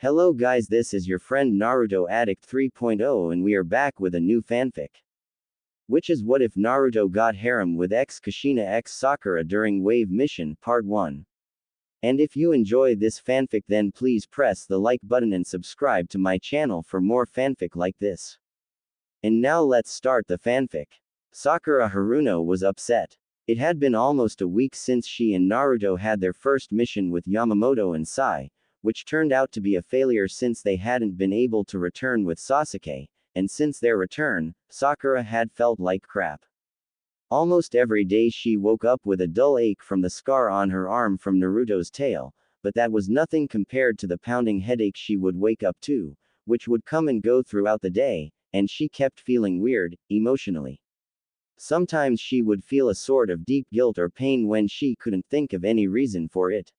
Hello guys, this is your friend Naruto Addict 3.0 and we are back with a new fanfic. Which is what if Naruto got harem with X Kushina X Sakura during Wave Mission, Part 1. And if you enjoy this fanfic then please press the like button and subscribe to my channel for more fanfic like this. And now let's start the fanfic. Sakura Haruno was upset. It had been almost a week since she and Naruto had their first mission with Yamamoto and Sai, which turned out to be a failure since they hadn't been able to return with Sasuke, and since their return, Sakura had felt like crap. Almost every day she woke up with a dull ache from the scar on her arm from Naruto's tail, but that was nothing compared to the pounding headache she would wake up to, which would come and go throughout the day, and she kept feeling weird, emotionally. Sometimes she would feel a sort of deep guilt or pain when she couldn't think of any reason for it.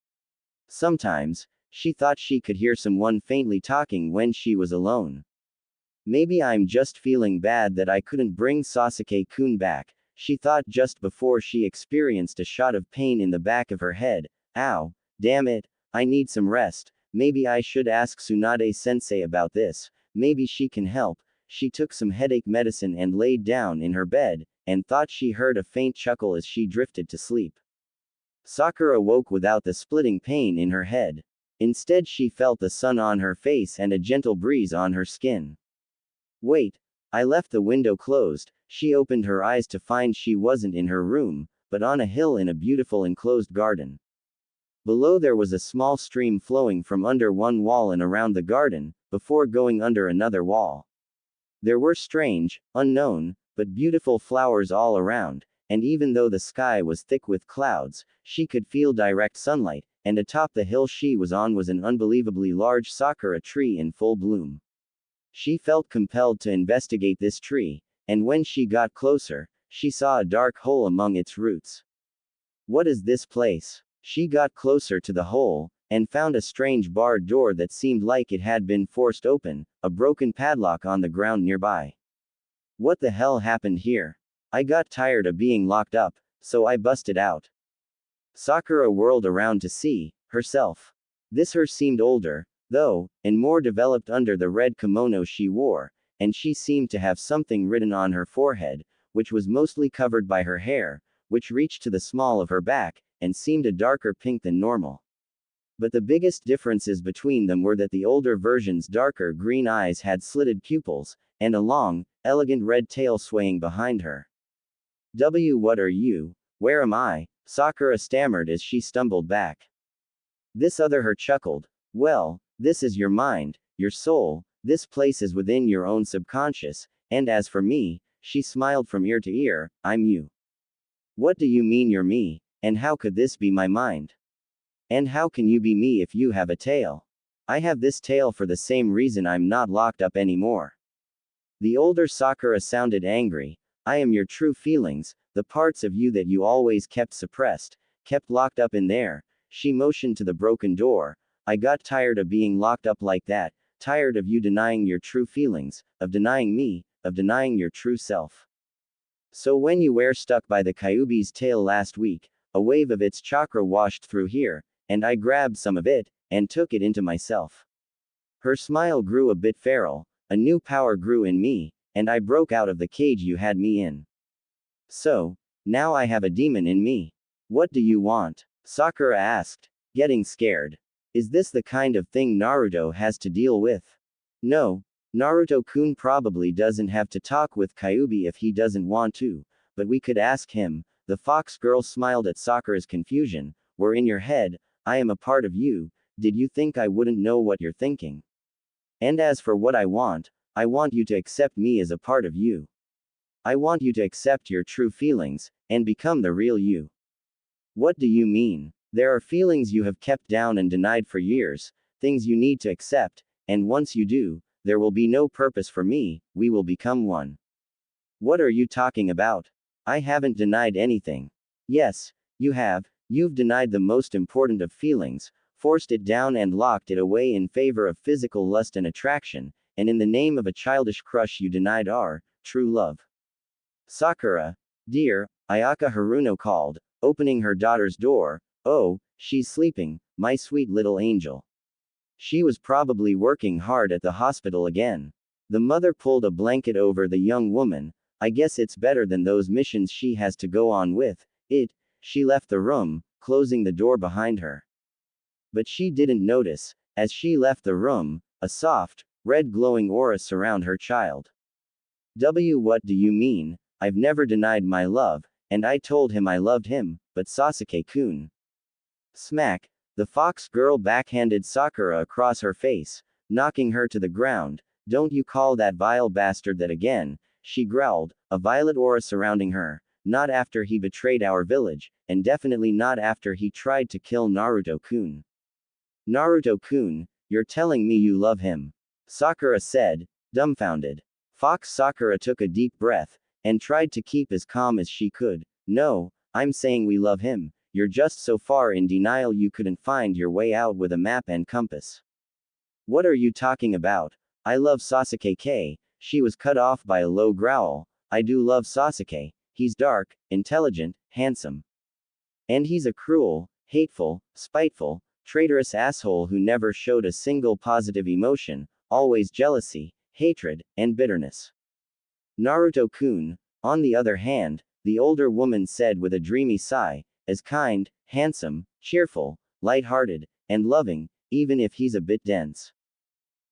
Sometimes, she thought she could hear someone faintly talking when she was alone. Maybe I'm just feeling bad that I couldn't bring Sasuke-kun back, she thought just before she experienced a shot of pain in the back of her head. Ow, damn it, I need some rest, maybe I should ask Tsunade-sensei about this, maybe she can help. She took some headache medicine and laid down in her bed, and thought she heard a faint chuckle as she drifted to sleep. Sakura woke without the splitting pain in her head. Instead she felt the sun on her face and a gentle breeze on her skin. Wait, I left the window closed. She opened her eyes to find she wasn't in her room, but on a hill in a beautiful enclosed garden. Below there was a small stream flowing from under one wall and around the garden, before going under another wall. There were strange, unknown, but beautiful flowers all around, and even though the sky was thick with clouds, she could feel direct sunlight, and atop the hill she was on was an unbelievably large sakura tree in full bloom. She felt compelled to investigate this tree, and when she got closer, she saw a dark hole among its roots. What is this place? She got closer to the hole, and found a strange barred door that seemed like it had been forced open, a broken padlock on the ground nearby. What the hell happened here? I got tired of being locked up, so I busted out. Sakura whirled around to see herself. This her seemed older, though, and more developed under the red kimono she wore, and she seemed to have something written on her forehead, which was mostly covered by her hair, which reached to the small of her back, and seemed a darker pink than normal. But the biggest differences between them were that the older version's darker green eyes had slitted pupils, and a long, elegant red tail swaying behind her. What are you? Where am I? Sakura stammered as she stumbled back. This other her chuckled. Well, this is your mind, your soul, this place is within your own subconscious, and as for me, she smiled from ear to ear, I'm you. What do you mean you're me, and how could this be my mind? And how can you be me if you have a tail? I have this tail for the same reason I'm not locked up anymore. The older Sakura sounded angry. I am your true feelings, the parts of you that you always kept suppressed, kept locked up in there. She motioned to the broken door. I got tired of being locked up like that, tired of you denying your true feelings, of denying me, of denying your true self. So when you were stuck by the Kyuubi's tail last week, a wave of its chakra washed through here, and I grabbed some of it, and took it into myself. Her smile grew a bit feral, a new power grew in me, and I broke out of the cage you had me in. So, now I have a demon in me. What do you want? Sakura asked, getting scared. Is this the kind of thing Naruto has to deal with? No, Naruto-kun probably doesn't have to talk with Kyuubi if he doesn't want to, but we could ask him. The fox girl smiled at Sakura's confusion. We're in your head, I am a part of you, did you think I wouldn't know what you're thinking? And as for what I want you to accept me as a part of you. I want you to accept your true feelings, and become the real you. What do you mean? There are feelings you have kept down and denied for years, things you need to accept, and once you do, there will be no purpose for me, we will become one. What are you talking about? I haven't denied anything. Yes, you have, you've denied the most important of feelings, forced it down and locked it away in favor of physical lust and attraction, and in the name of a childish crush you denied our true love. Sakura, dear, Ayaka Haruno called, opening her daughter's door. Oh, she's sleeping, my sweet little angel. She was probably working hard at the hospital again. The mother pulled a blanket over the young woman. I guess it's better than those missions she has to go on with. She left the room, closing the door behind her. But she didn't notice, as she left the room, a soft, red glowing aura surround her child. What do you mean? I've never denied my love, and I told him I loved him, but Sasuke-kun. Smack! The fox girl backhanded Sakura across her face, knocking her to the ground. Don't you call that vile bastard that again, she growled, a violet aura surrounding her. Not after he betrayed our village, and definitely not after he tried to kill Naruto-kun. Naruto-kun, you're telling me you love him? Sakura said, dumbfounded. Fox Sakura took a deep breath, and tried to keep as calm as she could. No, I'm saying we love him. You're just so far in denial you couldn't find your way out with a map and compass. What are you talking about? I love Sasuke. She was cut off by a low growl. I do love Sasuke. He's dark, intelligent, handsome. And he's a cruel, hateful, spiteful, traitorous asshole who never showed a single positive emotion, always jealousy, hatred, and bitterness. Naruto-kun, on the other hand, the older woman said with a dreamy sigh, is kind, handsome, cheerful, light-hearted, and loving, even if he's a bit dense.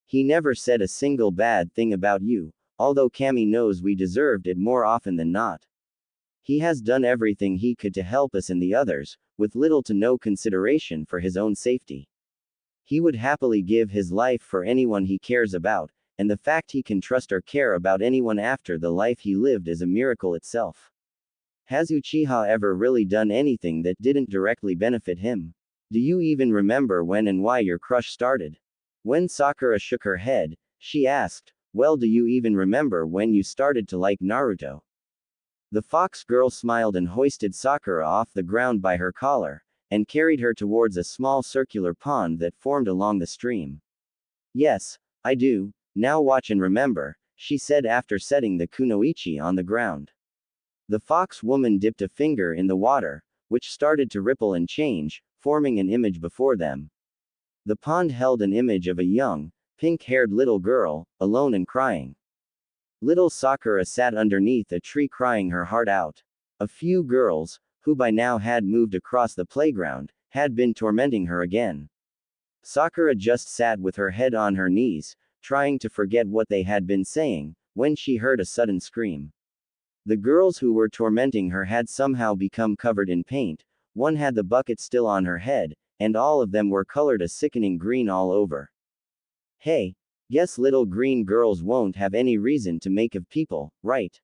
He never said a single bad thing about you, although Kami knows we deserved it more often than not. He has done everything he could to help us and the others, with little to no consideration for his own safety. He would happily give his life for anyone he cares about, and the fact he can trust or care about anyone after the life he lived is a miracle itself. Has Uchiha ever really done anything that didn't directly benefit him? Do you even remember when and why your crush started? When Sakura shook her head, she asked, well, do you even remember when you started to like Naruto? The fox girl smiled and hoisted Sakura off the ground by her collar, and carried her towards a small circular pond that formed along the stream. Yes, I do, now watch and remember, she said after setting the kunoichi on the ground. The fox woman dipped a finger in the water, which started to ripple and change, forming an image before them. The pond held an image of a young, pink-haired little girl, alone and crying. Little Sakura sat underneath a tree crying her heart out. A few girls, who by now had moved across the playground, had been tormenting her again. Sakura just sat with her head on her knees, trying to forget what they had been saying, when she heard a sudden scream. The girls who were tormenting her had somehow become covered in paint, one had the bucket still on her head, and all of them were colored a sickening green all over. Hey, guess little green girls won't have any reason to make of people, right?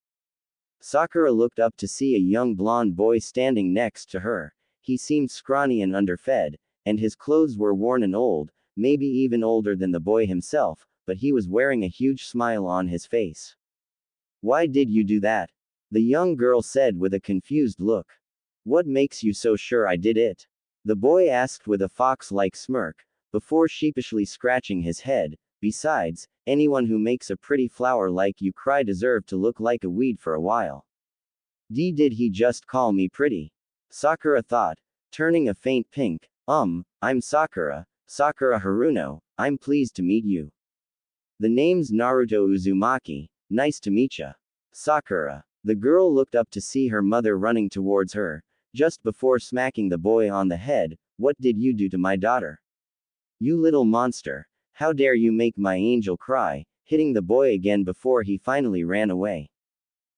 Sakura looked up to see a young blonde boy standing next to her. He seemed scrawny and underfed, and his clothes were worn and old, maybe even older than the boy himself, but he was wearing a huge smile on his face. Why did you do that? The young girl said with a confused look. What makes you so sure I did it? The boy asked with a fox-like smirk, before sheepishly scratching his head. Besides, anyone who makes a pretty flower like you cry deserve to look like a weed for a while. Did he just call me pretty? Sakura thought, turning a faint pink. I'm Sakura, Sakura Haruno, I'm pleased to meet you. The name's Naruto Uzumaki, nice to meetcha. Sakura. The girl looked up to see her mother running towards her, just before smacking the boy on the head. What did you do to my daughter? You little monster. How dare you make my angel cry, hitting the boy again before he finally ran away.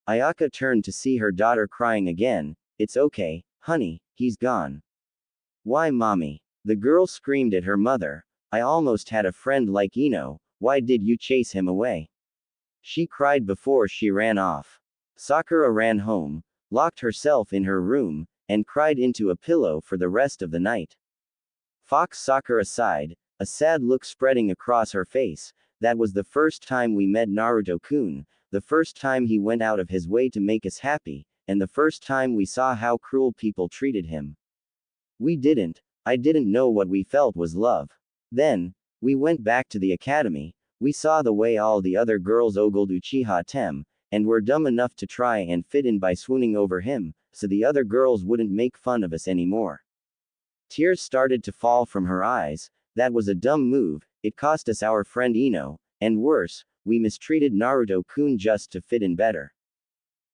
Ayaka turned to see her daughter crying again. It's okay, honey, he's gone. Why, mommy? The girl screamed at her mother. I almost had a friend like Ino, why did you chase him away? She cried before she ran off. Sakura ran home, locked herself in her room, and cried into a pillow for the rest of the night. Fox Sakura sighed, a sad look spreading across her face. That was the first time we met Naruto-kun, the first time he went out of his way to make us happy, and the first time we saw how cruel people treated him. I didn't know what we felt was love. Then, we went back to the academy, we saw the way all the other girls ogled Uchiha Tem, and were dumb enough to try and fit in by swooning over him, so the other girls wouldn't make fun of us anymore. Tears started to fall from her eyes, That was a dumb move, it cost us our friend Ino, and worse, we mistreated Naruto-kun just to fit in better.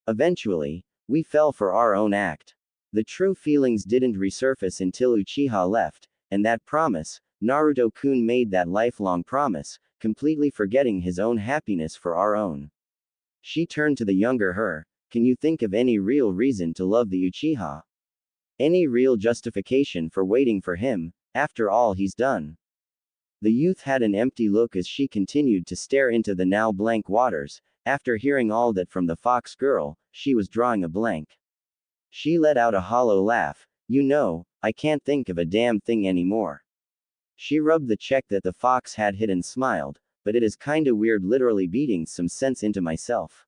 Eventually, we fell for our own act. The true feelings didn't resurface until Uchiha left, and that promise, Naruto-kun made that lifelong promise, completely forgetting his own happiness for our own. She turned to the younger her. Can you think of any real reason to love the Uchiha? Any real justification for waiting for him, after all he's done? The youth had an empty look as she continued to stare into the now blank waters. After hearing all that from the fox girl, she was drawing a blank. She let out a hollow laugh. You know, I can't think of a damn thing anymore. She rubbed the check that the fox had hit and smiled, but it is kinda weird literally beating some sense into myself.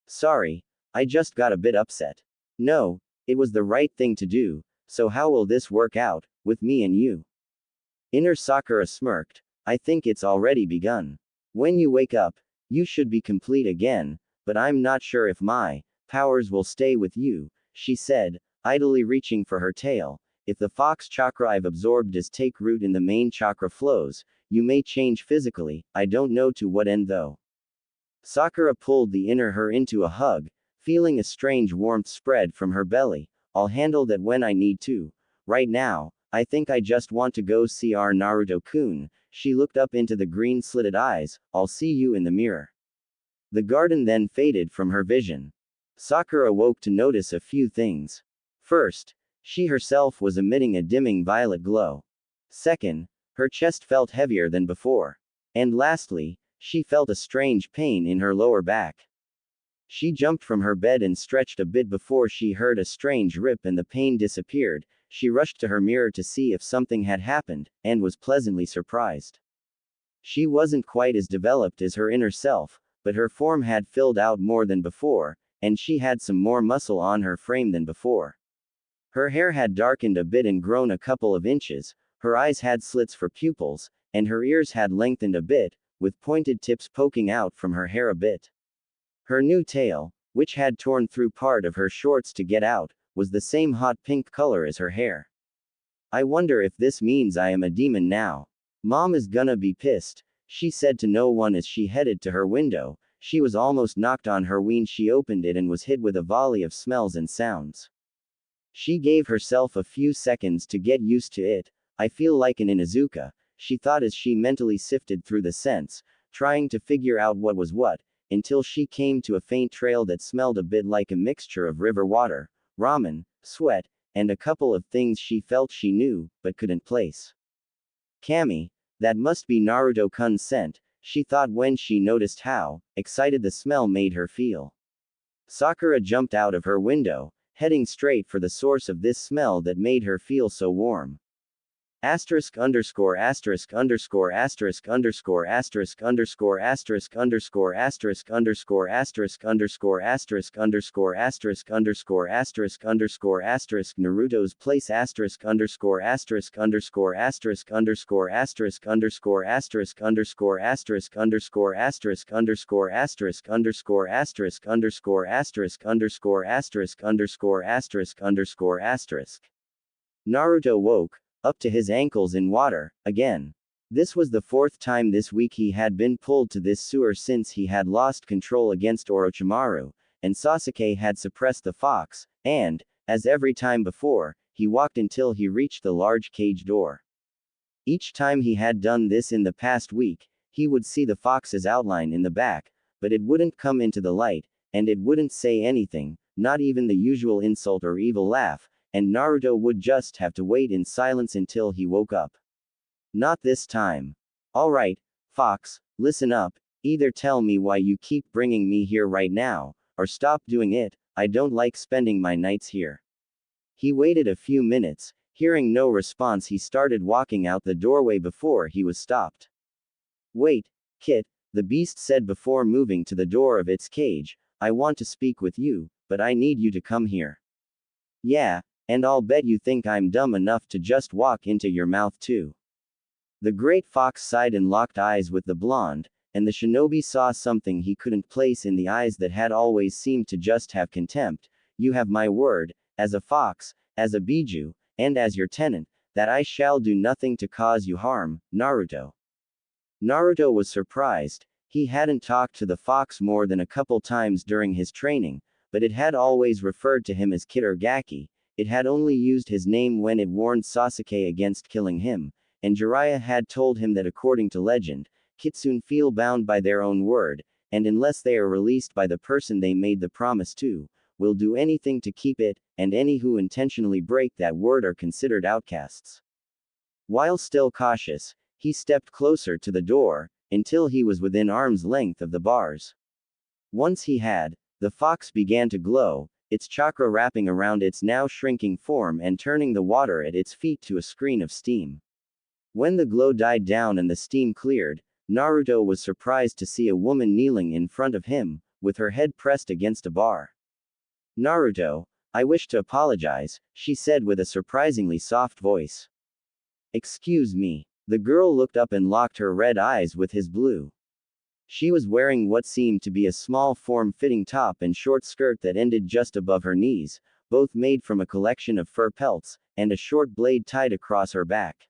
Sorry, I just got a bit upset. No, it was the right thing to do, so how will this work out, with me and you? Inner Sakura smirked. I think it's already begun. When you wake up, you should be complete again, but I'm not sure if my powers will stay with you, she said, idly reaching for her tail. If the fox chakra I've absorbed does take root in the main chakra flows, you may change physically, I don't know to what end though. Sakura pulled the inner her into a hug, feeling a strange warmth spread from her belly. I'll handle that when I need to. Right now, I think I just want to go see our Naruto-kun. She looked up into the green slitted eyes. I'll see you in the mirror. The garden then faded from her vision. Sakura woke to notice a few things. First, she herself was emitting a dimming violet glow. Second, her chest felt heavier than before. And lastly, she felt a strange pain in her lower back. She jumped from her bed and stretched a bit before she heard a strange rip and the pain disappeared. She rushed to her mirror to see if something had happened, and was pleasantly surprised. She wasn't quite as developed as her inner self, but her form had filled out more than before, and she had some more muscle on her frame than before. Her hair had darkened a bit and grown a couple of inches, her eyes had slits for pupils, and her ears had lengthened a bit, with pointed tips poking out from her hair a bit. Her new tail, which had torn through part of her shorts to get out, was the same hot pink color as her hair. I wonder if this means I am a demon now. Mom is gonna be pissed, she said to no one as she headed to her window. She was almost knocked on her when she opened it and was hit with a volley of smells and sounds. She gave herself a few seconds to get used to it. I feel like an Inuzuka, she thought as she mentally sifted through the scents, trying to figure out what was what, until she came to a faint trail that smelled a bit like a mixture of river water, ramen, sweat, and a couple of things she felt she knew, but couldn't place. Kami, that must be Naruto-kun's scent, she thought when she noticed how excited the smell made her feel. Sakura jumped out of her window, heading straight for the source of this smell that made her feel so warm. Asterisk underscore asterisk underscore asterisk underscore asterisk underscore asterisk underscore asterisk underscore asterisk underscore asterisk underscore asterisk underscore asterisk underscore asterisk Naruto's place asterisk underscore asterisk underscore asterisk underscore asterisk underscore asterisk underscore asterisk underscore asterisk underscore asterisk underscore asterisk underscore asterisk underscore asterisk underscore asterisk underscore asterisk. Naruto woke up to his ankles in water, again. This was the fourth time this week he had been pulled to this sewer since he had lost control against Orochimaru, and Sasuke had suppressed the fox, and, as every time before, he walked until he reached the large cage door. Each time he had done this in the past week, he would see the fox's outline in the back, but it wouldn't come into the light, and it wouldn't say anything, not even the usual insult or evil laugh, and Naruto would just have to wait in silence until he woke up. Not this time. Alright, Fox, listen up, either tell me why you keep bringing me here right now, or stop doing it, I don't like spending my nights here. He waited a few minutes, hearing no response he started walking out the doorway before he was stopped. Wait, Kit, the beast said before moving to the door of its cage, I want to speak with you, but I need you to come here. Yeah, and I'll bet you think I'm dumb enough to just walk into your mouth too. The great fox sighed and locked eyes with the blonde, and the shinobi saw something he couldn't place in the eyes that had always seemed to just have contempt. You have my word, as a fox, as a biju, and as your tenant, that I shall do nothing to cause you harm, Naruto. Naruto was surprised. He hadn't talked to the fox more than a couple times during his training, but it had always referred to him as Kitagaki. It had only used his name when it warned Sasuke against killing him, and Jiraiya had told him that according to legend, Kitsune feel bound by their own word, and unless they are released by the person they made the promise to, will do anything to keep it, and any who intentionally break that word are considered outcasts. While still cautious, he stepped closer to the door, until he was within arm's length of the bars. Once he had, the fox began to glow, its chakra wrapping around its now shrinking form and turning the water at its feet to a screen of steam. When the glow died down and the steam cleared, Naruto was surprised to see a woman kneeling in front of him, with her head pressed against a bar. Naruto, I wish to apologize, she said with a surprisingly soft voice. Excuse me. The girl looked up and locked her red eyes with his blue. She was wearing what seemed to be a small form-fitting top and short skirt that ended just above her knees, both made from a collection of fur pelts, and a short blade tied across her back.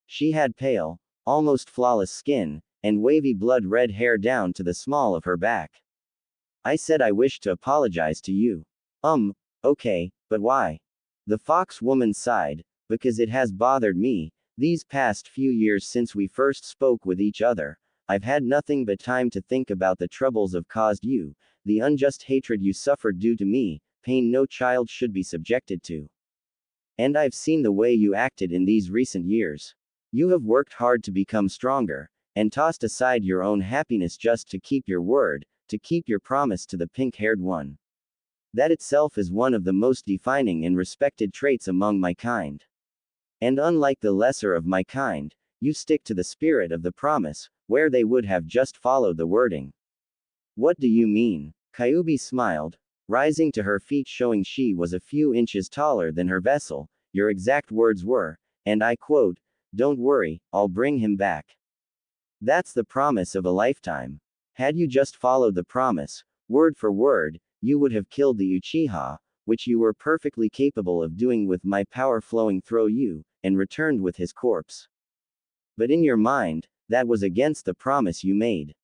She had pale, almost flawless skin, and wavy blood-red hair down to the small of her back. I said I wish to apologize to you. Okay, but why? The fox woman sighed. Because it has bothered me, these past few years since we first spoke with each other. I've had nothing but time to think about the troubles I've caused you, the unjust hatred you suffered due to me, pain no child should be subjected to. And I've seen the way you acted in these recent years. You have worked hard to become stronger, and tossed aside your own happiness just to keep your word, to keep your promise to the pink-haired one. That itself is one of the most defining and respected traits among my kind. And unlike the lesser of my kind, you stick to the spirit of the promise, where they would have just followed the wording. What do you mean? Kyuubi smiled, rising to her feet showing she was a few inches taller than her vessel. Your exact words were, and I quote, "Don't worry, I'll bring him back." That's the promise of a lifetime. Had you just followed the promise, word for word, you would have killed the Uchiha, which you were perfectly capable of doing with my power flowing through you, and returned with his corpse. But in your mind, that was against the promise you made.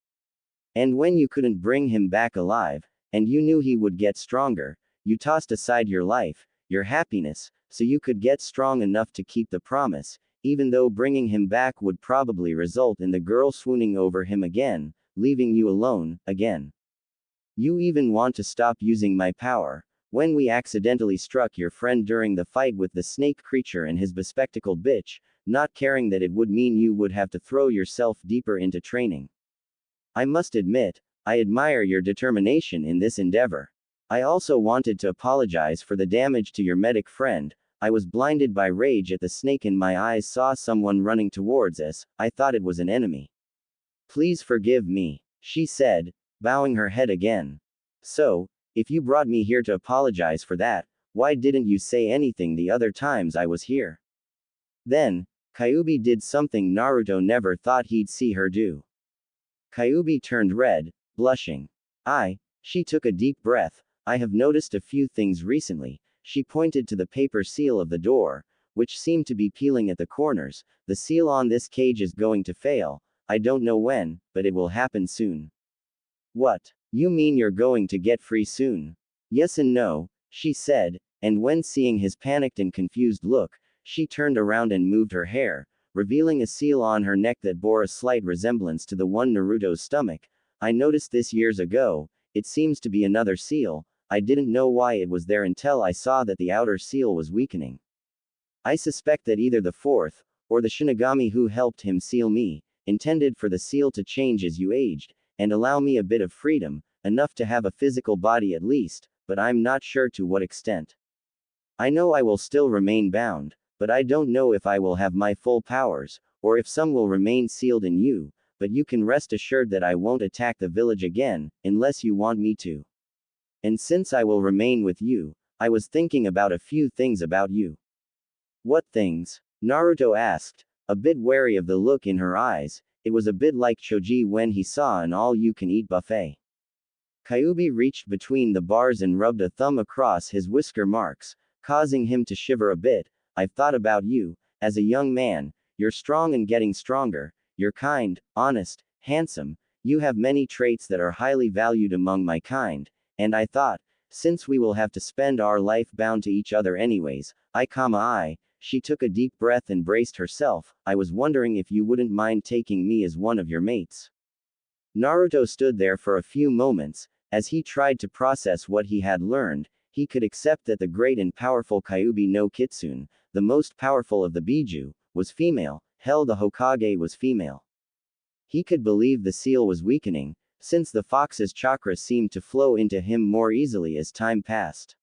And when you couldn't bring him back alive, and you knew he would get stronger, you tossed aside your life, your happiness, so you could get strong enough to keep the promise, even though bringing him back would probably result in the girl swooning over him again, leaving you alone, again. You even want to stop using my power. When we accidentally struck your friend during the fight with the snake creature and his bespectacled bitch, not caring that it would mean you would have to throw yourself deeper into training. I must admit, I admire your determination in this endeavor. I also wanted to apologize for the damage to your medic friend. I was blinded by rage at the snake and my eyes saw someone running towards us. I thought it was an enemy. Please forgive me, she said, bowing her head again. So, if you brought me here to apologize for that, why didn't you say anything the other times I was here? Then, Kyuubi did something Naruto never thought he'd see her do. Kyuubi turned red, blushing. She took a deep breath. I have noticed a few things recently. She pointed to the paper seal of the door, which seemed to be peeling at the corners. The seal on this cage is going to fail. I don't know when, but it will happen soon. What? You mean you're going to get free soon? Yes and no, she said, and when seeing his panicked and confused look, she turned around and moved her hair, revealing a seal on her neck that bore a slight resemblance to the one Naruto's stomach. I noticed this years ago. It seems to be another seal. I didn't know why it was there until I saw that the outer seal was weakening. I suspect that either the fourth, or the Shinigami who helped him seal me, intended for the seal to change as you aged, and allow me a bit of freedom, enough to have a physical body at least, but I'm not sure to what extent. I know I will still remain bound, but I don't know if I will have my full powers, or if some will remain sealed in you, but you can rest assured that I won't attack the village again, unless you want me to. And since I will remain with you, I was thinking about a few things about you. What things? Naruto asked, a bit wary of the look in her eyes. It was a bit like Choji when he saw an all-you-can-eat buffet. Kyuubi reached between the bars and rubbed a thumb across his whisker marks, causing him to shiver a bit. I've thought about you, as a young man, you're strong and getting stronger, you're kind, honest, handsome, you have many traits that are highly valued among my kind, and I thought, since we will have to spend our life bound to each other anyways, she took a deep breath and braced herself, I was wondering if you wouldn't mind taking me as one of your mates. Naruto stood there for a few moments, as he tried to process what he had learned. He could accept that the great and powerful Kyuubi no Kitsune, the most powerful of the Biju, was female, hell the Hokage was female. He could believe the seal was weakening, since the fox's chakra seemed to flow into him more easily as time passed.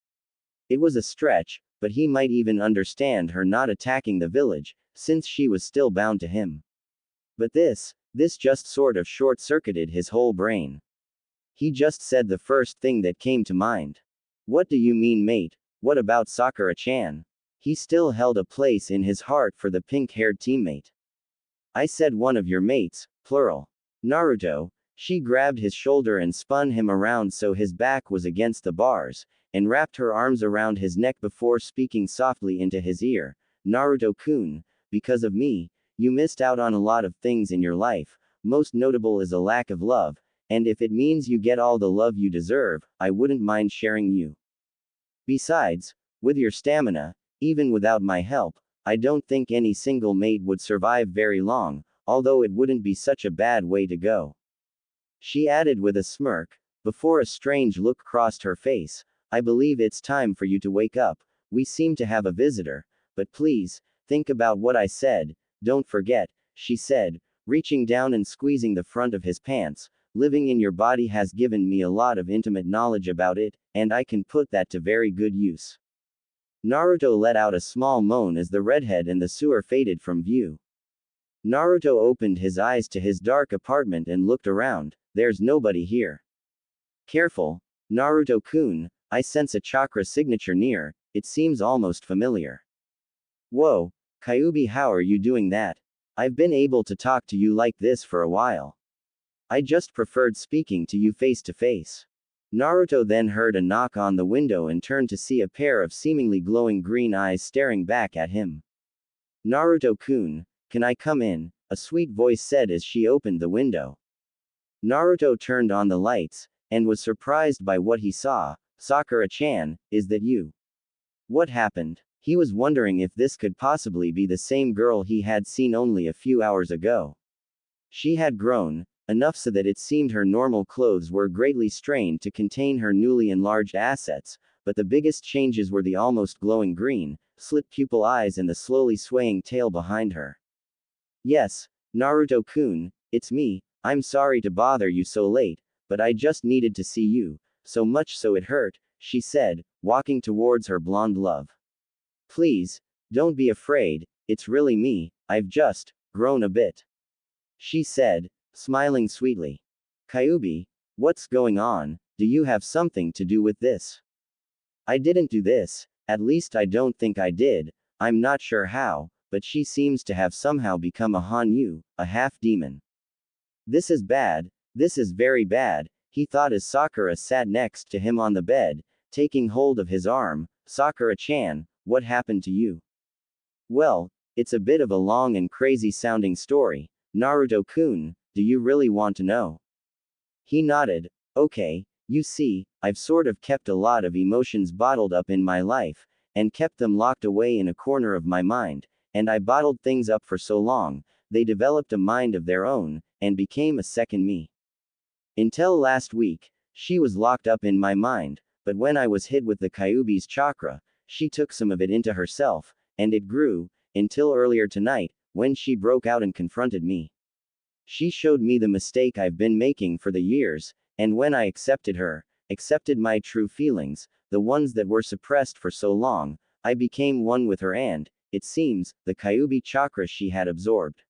It was a stretch, but he might even understand her not attacking the village, since she was still bound to him. But this just sort of short-circuited his whole brain. He just said the first thing that came to mind. What do you mean, mate? What about Sakura-chan? He still held a place in his heart for the pink-haired teammate. I said one of your mates, plural. Naruto. She grabbed his shoulder and spun him around so his back was against the bars, and wrapped her arms around his neck before speaking softly into his ear. Naruto-kun, because of me, you missed out on a lot of things in your life, most notable is a lack of love, and if it means you get all the love you deserve, I wouldn't mind sharing you. Besides, with your stamina, even without my help, I don't think any single mate would survive very long, although it wouldn't be such a bad way to go. She added with a smirk, before a strange look crossed her face, I believe it's time for you to wake up, we seem to have a visitor, but please, think about what I said, don't forget, she said, reaching down and squeezing the front of his pants, living in your body has given me a lot of intimate knowledge about it, and I can put that to very good use. Naruto let out a small moan as the redhead in the sewer faded from view. Naruto opened his eyes to his dark apartment and looked around, there's nobody here. Careful, Naruto-kun, I sense a chakra signature near, it seems almost familiar. Whoa, Kyuubi, how are you doing that? I've been able to talk to you like this for a while. I just preferred speaking to you face to face. Naruto then heard a knock on the window and turned to see a pair of seemingly glowing green eyes staring back at him. Naruto-kun, can I come in? A sweet voice said as she opened the window. Naruto turned on the lights, and was surprised by what he saw. Sakura-chan, is that you? What happened? He was wondering if this could possibly be the same girl he had seen only a few hours ago. She had grown, enough so that it seemed her normal clothes were greatly strained to contain her newly enlarged assets, but the biggest changes were the almost glowing green, slit pupil eyes and the slowly swaying tail behind her. Yes, Naruto-kun, it's me, I'm sorry to bother you so late, but I just needed to see you, so much so it hurt, she said, walking towards her blonde love. Please, don't be afraid, it's really me, I've just grown a bit. She said, smiling sweetly. Kyuubi, what's going on, do you have something to do with this? I didn't do this, at least I don't think I did, I'm not sure how, but she seems to have somehow become a Hanyu, a half-demon. This is bad, this is very bad, he thought as Sakura sat next to him on the bed, taking hold of his arm. Sakura-chan, what happened to you? Well, it's a bit of a long and crazy sounding story. Naruto-kun, do you really want to know? He nodded. Okay, you see, I've sort of kept a lot of emotions bottled up in my life, and kept them locked away in a corner of my mind, and I bottled things up for so long, they developed a mind of their own, and became a second me. Until last week, she was locked up in my mind, but when I was hit with the Kyuubi's chakra, she took some of it into herself, and it grew, until earlier tonight, when she broke out and confronted me. She showed me the mistake I've been making for the years, and when I accepted her, accepted my true feelings, the ones that were suppressed for so long, I became one with her and, it seems, the Kyuubi chakra she had absorbed.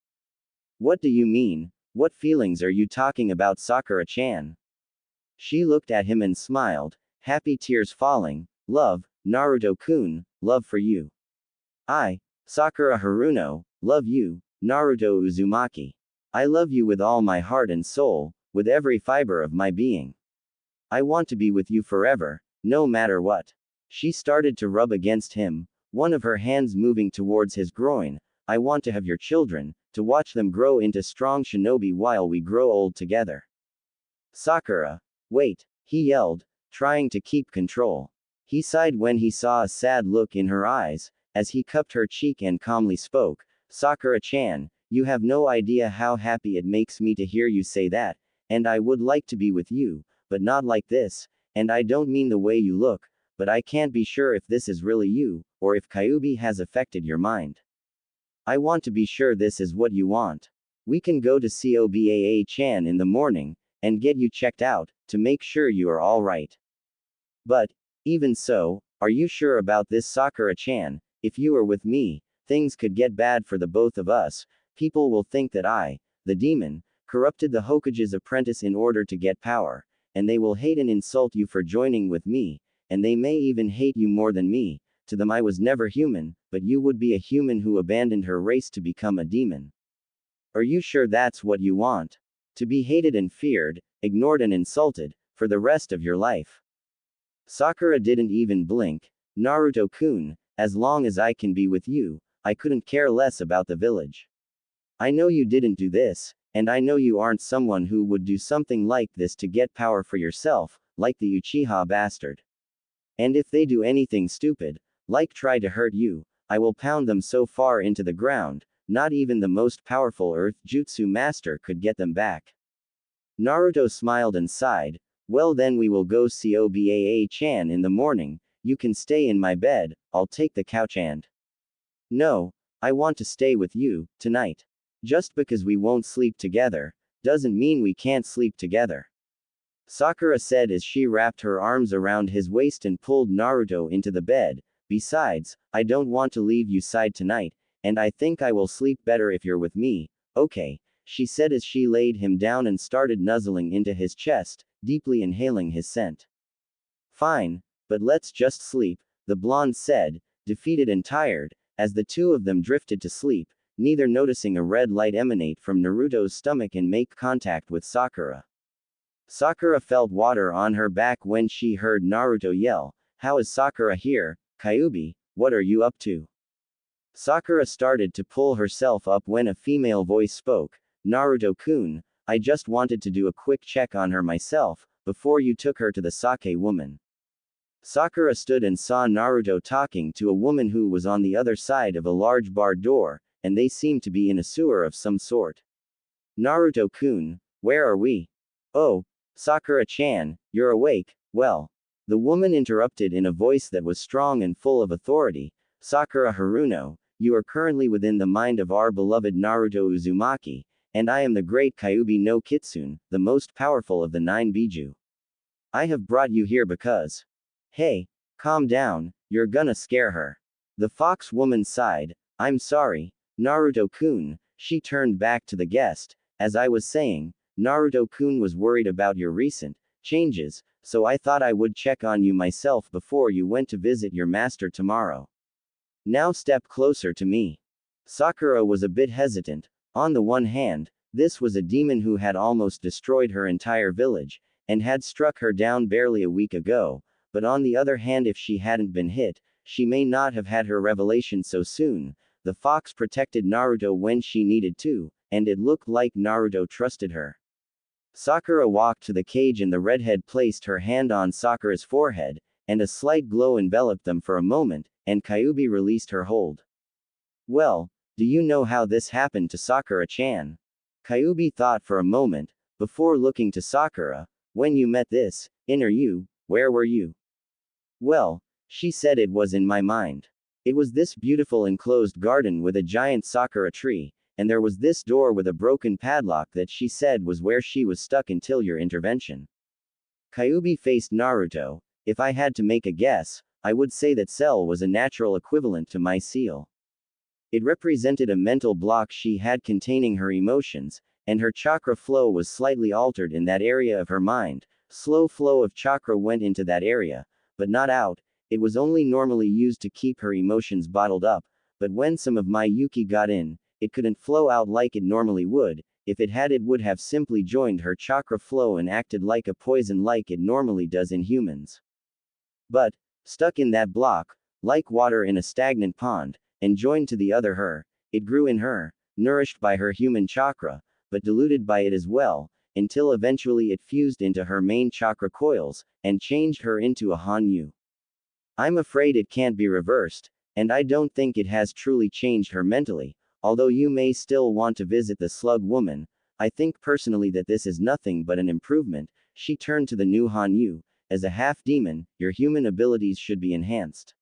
What do you mean? What feelings are you talking about, Sakura-chan? She looked at him and smiled, happy tears falling. Love, Naruto-kun, love for you. I, Sakura Haruno, love you, Naruto Uzumaki. I love you with all my heart and soul, with every fiber of my being. I want to be with you forever, no matter what. She started to rub against him, one of her hands moving towards his groin. I want to have your children, to watch them grow into strong shinobi while we grow old together. Sakura. Wait, he yelled, trying to keep control. He sighed when he saw a sad look in her eyes, as he cupped her cheek and calmly spoke, Sakura-chan, you have no idea how happy it makes me to hear you say that, and I would like to be with you, but not like this, and I don't mean the way you look, but I can't be sure if this is really you, or if Kyuubi has affected your mind. I want to be sure this is what you want. We can go to Kobaa-chan in the morning, and get you checked out, to make sure you are alright. But, even so, are you sure about this Sakura-chan? If you are with me, things could get bad for the both of us. People will think that I, the demon, corrupted the Hokage's apprentice in order to get power, and they will hate and insult you for joining with me, and they may even hate you more than me. To them I was never human, but you would be a human who abandoned her race to become a demon. Are you sure that's what you want? To be hated and feared, ignored and insulted, for the rest of your life? Sakura didn't even blink. Naruto-kun, as long as I can be with you, I couldn't care less about the village. I know you didn't do this, and I know you aren't someone who would do something like this to get power for yourself, like the Uchiha bastard. And if they do anything stupid, like try to hurt you, I will pound them so far into the ground, not even the most powerful Earth Jutsu master could get them back. Naruto smiled and sighed, well then we will go see Kobaa-chan in the morning, you can stay in my bed, I'll take the couch and… No, I want to stay with you, tonight. Just because we won't sleep together, doesn't mean we can't sleep together. Sakura said as she wrapped her arms around his waist and pulled Naruto into the bed. Besides, I don't want to leave you side tonight, and I think I will sleep better if you're with me. Okay, she said as she laid him down and started nuzzling into his chest, deeply inhaling his scent. Fine, but let's just sleep, the blonde said, defeated and tired, as the two of them drifted to sleep, neither noticing a red light emanate from Naruto's stomach and make contact with Sakura. Sakura felt water on her back when she heard Naruto yell, how is Sakura here, Kyuubi, what are you up to? Sakura started to pull herself up when a female voice spoke, Naruto-kun, I just wanted to do a quick check on her myself, before you took her to the sake woman. Sakura stood and saw Naruto talking to a woman who was on the other side of a large barred door, and they seemed to be in a sewer of some sort. Naruto-kun, where are we? Oh, Sakura-chan, you're awake, well. The woman interrupted in a voice that was strong and full of authority, Sakura Haruno, you are currently within the mind of our beloved Naruto Uzumaki, and I am the great Kyuubi no Kitsune, the most powerful of the 9 Biju. I have brought you here because… Hey, calm down, you're gonna scare her. The fox woman sighed, I'm sorry, Naruto-kun, she turned back to the guest, as I was saying, Naruto-kun was worried about your recent changes, so I thought I would check on you myself before you went to visit your master tomorrow. Now step closer to me. Sakura was a bit hesitant. On the one hand, this was a demon who had almost destroyed her entire village, and had struck her down barely a week ago, but on the other hand if she hadn't been hit, she may not have had her revelation so soon. The fox protected Naruto when she needed to, and it looked like Naruto trusted her. Sakura walked to the cage and the redhead placed her hand on Sakura's forehead, and a slight glow enveloped them for a moment, and Kyuubi released her hold. Well, do you know how this happened to Sakura-chan? Kyuubi thought for a moment, before looking to Sakura, when you met this inner you, where were you? Well, she said it was in my mind. It was this beautiful enclosed garden with a giant sakura tree, and there was this door with a broken padlock that she said was where she was stuck until your intervention. Kyuubi faced Naruto. If I had to make a guess, I would say that Cell was a natural equivalent to my seal. It represented a mental block she had containing her emotions, and her chakra flow was slightly altered in that area of her mind. Slow flow of chakra went into that area, but not out. It was only normally used to keep her emotions bottled up, but when some of my Yuki got in, it couldn't flow out like it normally would. If it had, it would have simply joined her chakra flow and acted like a poison like it normally does in humans. But, stuck in that block, like water in a stagnant pond, and joined to the other her, It grew in her, nourished by her human chakra, but diluted by it as well, until eventually it fused into her main chakra coils, and changed her into a Hanyu. I'm afraid it can't be reversed, and I don't think it has truly changed her mentally, although you may still want to visit the slug woman. I think personally that this is nothing but an improvement. She turned to the new Hanyu. As a half-demon, your human abilities should be enhanced.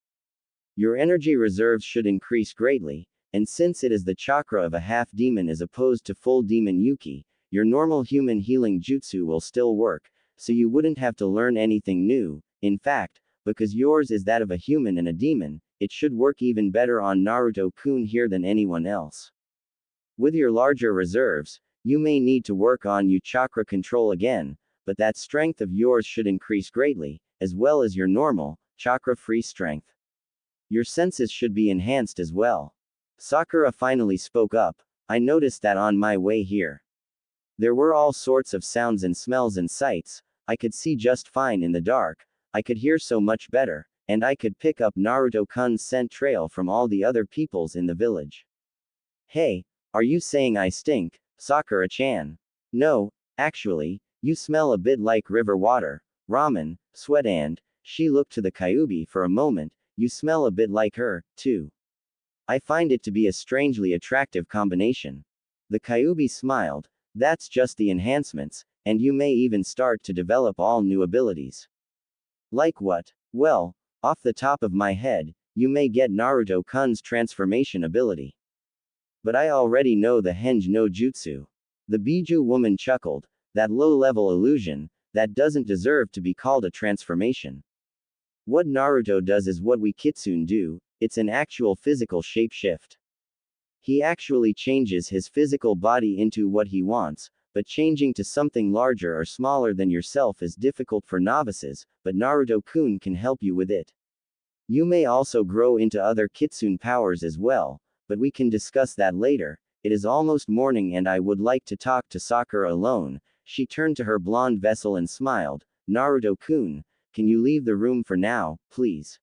Your energy reserves should increase greatly, and since it is the chakra of a half-demon as opposed to full demon Yuki, your normal human healing jutsu will still work, so you wouldn't have to learn anything new. In fact, because yours is that of a human and a demon, it should work even better on Naruto-kun here than anyone else. With your larger reserves, you may need to work on your chakra control again, but that strength of yours should increase greatly, as well as your normal, chakra-free strength. Your senses should be enhanced as well. Sakura finally spoke up. I noticed that on my way here. There were all sorts of sounds and smells and sights. I could see just fine in the dark, I could hear so much better, and I could pick up Naruto-kun's scent trail from all the other peoples in the village. Hey, are you saying I stink, Sakura-chan? No, actually, you smell a bit like river water, ramen, sweat and, she looked to the Kyuubi for a moment, you smell a bit like her, too. I find it to be a strangely attractive combination. The Kyuubi smiled. That's just the enhancements, and you may even start to develop all new abilities. Like what? Well, off the top of my head, you may get Naruto-kun's transformation ability. But I already know the Henge no Jutsu. The Biju woman chuckled. That low-level illusion, that doesn't deserve to be called a transformation. What Naruto does is what we Kitsune do, it's an actual physical shapeshift. He actually changes his physical body into what he wants, but changing to something larger or smaller than yourself is difficult for novices, but Naruto-kun can help you with it. You may also grow into other Kitsune powers as well, but we can discuss that later. It is almost morning and I would like to talk to Sakura alone. She turned to her blonde vessel and smiled. Naruto-kun, can you leave the room for now, please?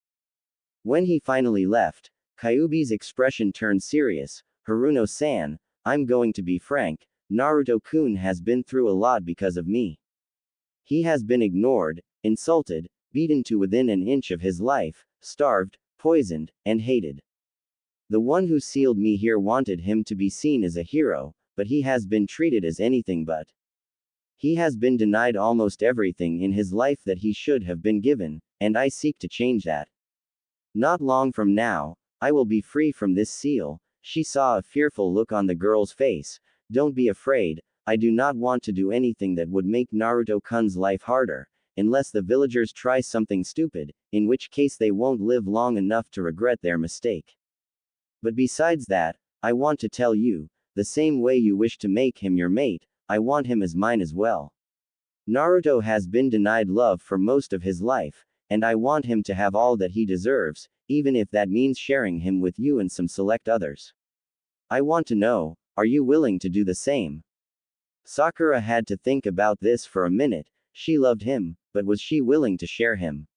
When he finally left, Kyuubi's expression turned serious. Haruno-san, I'm going to be frank, Naruto-kun has been through a lot because of me. He has been ignored, insulted, beaten to within an inch of his life, starved, poisoned, and hated. The one who sealed me here wanted him to be seen as a hero, but he has been treated as anything but. He has been denied almost everything in his life that he should have been given, and I seek to change that. Not long from now, I will be free from this seal. She saw a fearful look on the girl's face. Don't be afraid, I do not want to do anything that would make Naruto-kun's life harder, unless the villagers try something stupid, in which case they won't live long enough to regret their mistake. But besides that, I want to tell you, the same way you wish to make him your mate, I want him as mine as well. Naruto has been denied love for most of his life, and I want him to have all that he deserves, even if that means sharing him with you and some select others. I want to know, are you willing to do the same? Sakura had to think about this for a minute. She loved him, but was she willing to share him?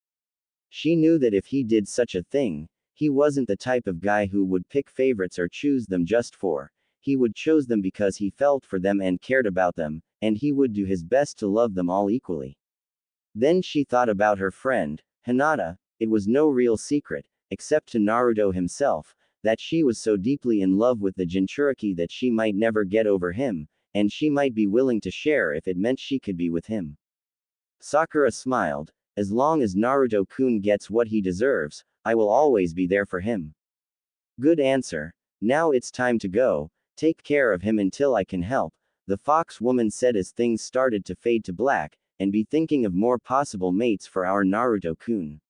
She knew that if he did such a thing, he wasn't the type of guy who would pick favorites or choose them just for. He would choose them because he felt for them and cared about them, and he would do his best to love them all equally. Then she thought about her friend, Hinata. It was no real secret, except to Naruto himself, that she was so deeply in love with the Jinchuriki that she might never get over him, and she might be willing to share if it meant she could be with him. Sakura smiled. As long as Naruto-kun gets what he deserves, I will always be there for him. Good answer. Now it's time to go. Take care of him until I can help, the fox woman said as things started to fade to black, and be thinking of more possible mates for our Naruto-kun.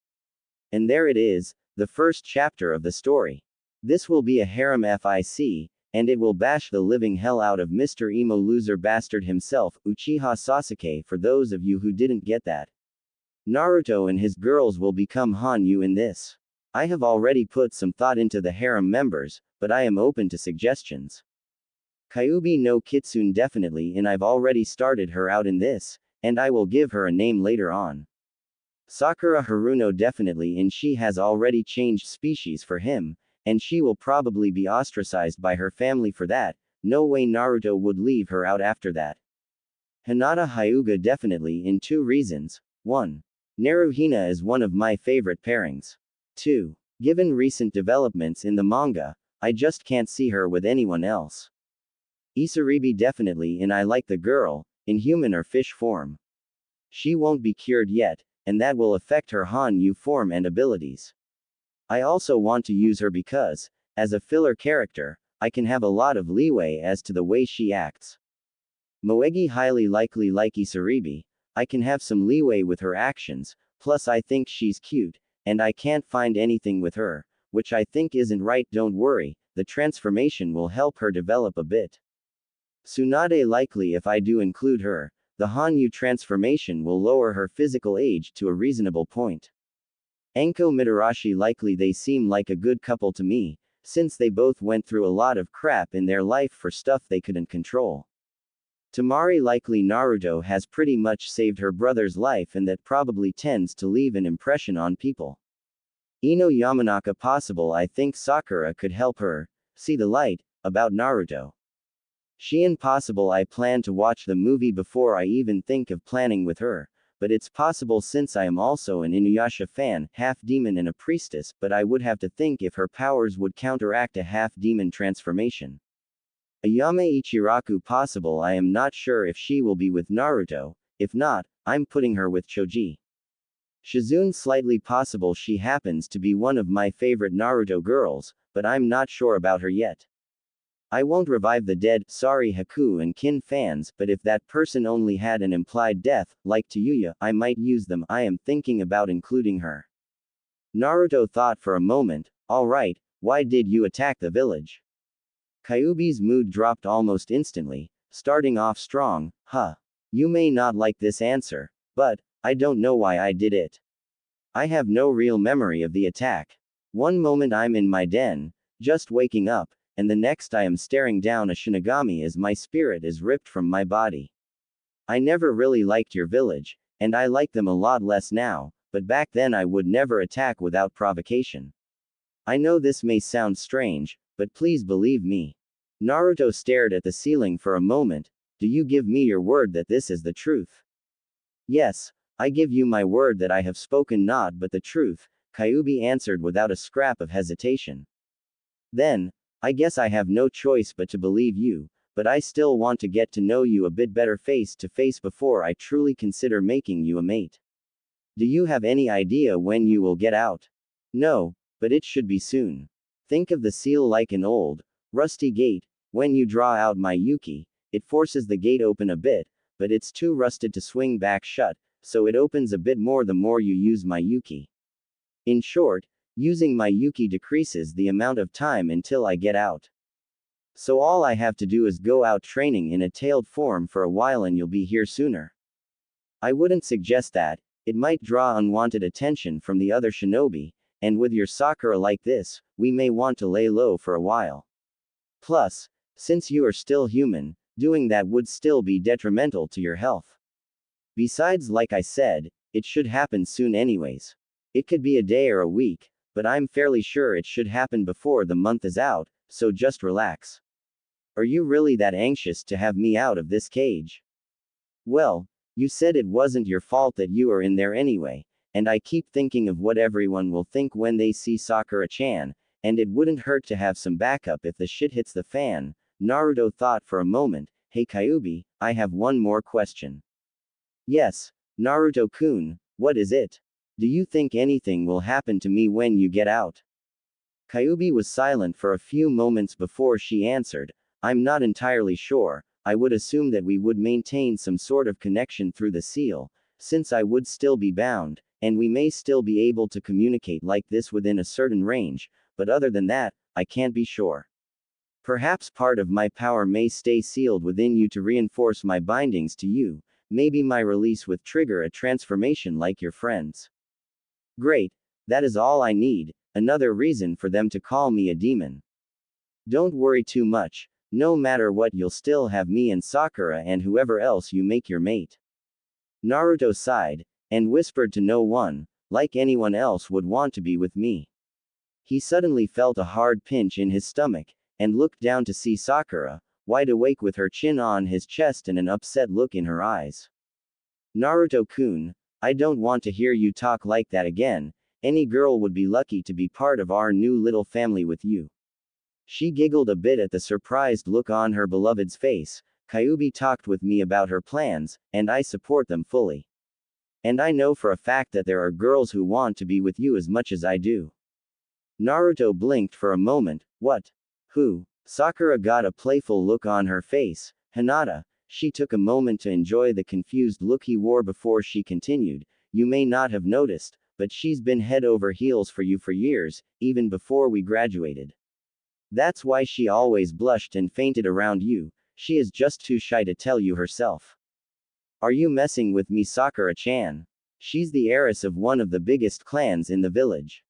And there it is, the first chapter of the story. This will be a harem fic, and it will bash the living hell out of Mr. Emo loser bastard himself, Uchiha Sasuke, for those of you who didn't get that. Naruto and his girls will become Hanyu in this. I have already put some thought into the harem members, but I am open to suggestions. Kyuubi no Kitsune definitely, and I've already started her out in this, and I will give her a name later on. Sakura Haruno definitely, and she has already changed species for him, and she will probably be ostracized by her family for that. No way Naruto would leave her out after that. Hinata Hyuga definitely in 2 reasons. 1. Naruhina is one of my favorite pairings. 2. Given recent developments in the manga, I just can't see her with anyone else. Isaribi definitely in I like the girl, in human or fish form. She won't be cured yet, and that will affect her Hanyu form and abilities. I also want to use her because, as a filler character, I can have a lot of leeway as to the way she acts. Moegi highly likely like Isaribi, I can have some leeway with her actions, plus I think she's cute, and I can't find anything with her, which I think isn't right. Don't worry, the transformation will help her develop a bit. Tsunade likely if I do include her, the Hanyu transformation will lower her physical age to a reasonable point. Enko Mitarashi likely they seem like a good couple to me, since they both went through a lot of crap in their life for stuff they couldn't control. Tamari likely Naruto has pretty much saved her brother's life and that probably tends to leave an impression on people. Ino Yamanaka possible I think Sakura could help her see the light about Naruto. Shion possible I plan to watch the movie before I even think of planning with her, but it's possible since I am also an Inuyasha fan, half demon and a priestess, but I would have to think if her powers would counteract a half demon transformation. Ayame Ichiraku possible I am not sure if she will be with Naruto, if not, I'm putting her with Choji. Shizune slightly possible she happens to be one of my favorite Naruto girls, but I'm not sure about her yet. I won't revive the dead, sorry Haku and Kin fans, but if that person only had an implied death, like Tayuya, I might use them. I am thinking about including her. Naruto thought for a moment, alright, why did you attack the village? Kyuubi's mood dropped almost instantly, starting off strong, huh. You may not like this answer, but, I don't know why I did it. I have no real memory of the attack. One moment I'm in my den, just waking up, and the next I am staring down a Shinigami as my spirit is ripped from my body. I never really liked your village, and I like them a lot less now, but back then I would never attack without provocation. I know this may sound strange, but please believe me. Naruto stared at the ceiling for a moment. Do you give me your word that this is the truth? Yes, I give you my word that I have spoken not but the truth, Kyuubi answered without a scrap of hesitation. Then, I guess I have no choice but to believe you, but I still want to get to know you a bit better face to face before I truly consider making you a mate. Do you have any idea when you will get out? No, but it should be soon. Think of the seal like an old, rusty gate. When you draw out my Yuki, it forces the gate open a bit, but it's too rusted to swing back shut, so it opens a bit more the more you use my Yuki. In short, using my Yuki decreases the amount of time until I get out. So all I have to do is go out training in a tailed form for a while and you'll be here sooner. I wouldn't suggest that, it might draw unwanted attention from the other shinobi, and with your Sakura like this, we may want to lay low for a while. Plus, since you are still human, doing that would still be detrimental to your health. Besides, like I said, it should happen soon anyways. It could be a day or a week, but I'm fairly sure it should happen before the month is out, so just relax. Are you really that anxious to have me out of this cage? Well, you said it wasn't your fault that you are in there anyway, and I keep thinking of what everyone will think when they see Sakura-chan, and it wouldn't hurt to have some backup if the shit hits the fan. Naruto thought for a moment. Hey Kyuubi, I have one more question. Yes, Naruto-kun, what is it? Do you think anything will happen to me when you get out? Kyuubi was silent for a few moments before she answered. I'm not entirely sure. I would assume that we would maintain some sort of connection through the seal, since I would still be bound, and we may still be able to communicate like this within a certain range, but other than that, I can't be sure. Perhaps part of my power may stay sealed within you to reinforce my bindings to you, maybe my release would trigger a transformation like your friends. Great, that is all I need, another reason for them to call me a demon. Don't worry too much, no matter what you'll still have me and Sakura and whoever else you make your mate. Naruto sighed, and whispered to no one, like anyone else would want to be with me. He suddenly felt a hard pinch in his stomach, and looked down to see Sakura, wide awake with her chin on his chest and an upset look in her eyes. Naruto-kun, I don't want to hear you talk like that again. Any girl would be lucky to be part of our new little family with you. She giggled a bit at the surprised look on her beloved's face. Kyuubi talked with me about her plans, and I support them fully. And I know for a fact that there are girls who want to be with you as much as I do. Naruto blinked for a moment. What? Who? Sakura got a playful look on her face. Hinata. She took a moment to enjoy the confused look he wore before she continued. You may not have noticed, but she's been head over heels for you for years, even before we graduated. That's why she always blushed and fainted around you. She is just too shy to tell you herself. Are you messing with me, Sakura-chan? She's the heiress of one of the biggest clans in the village.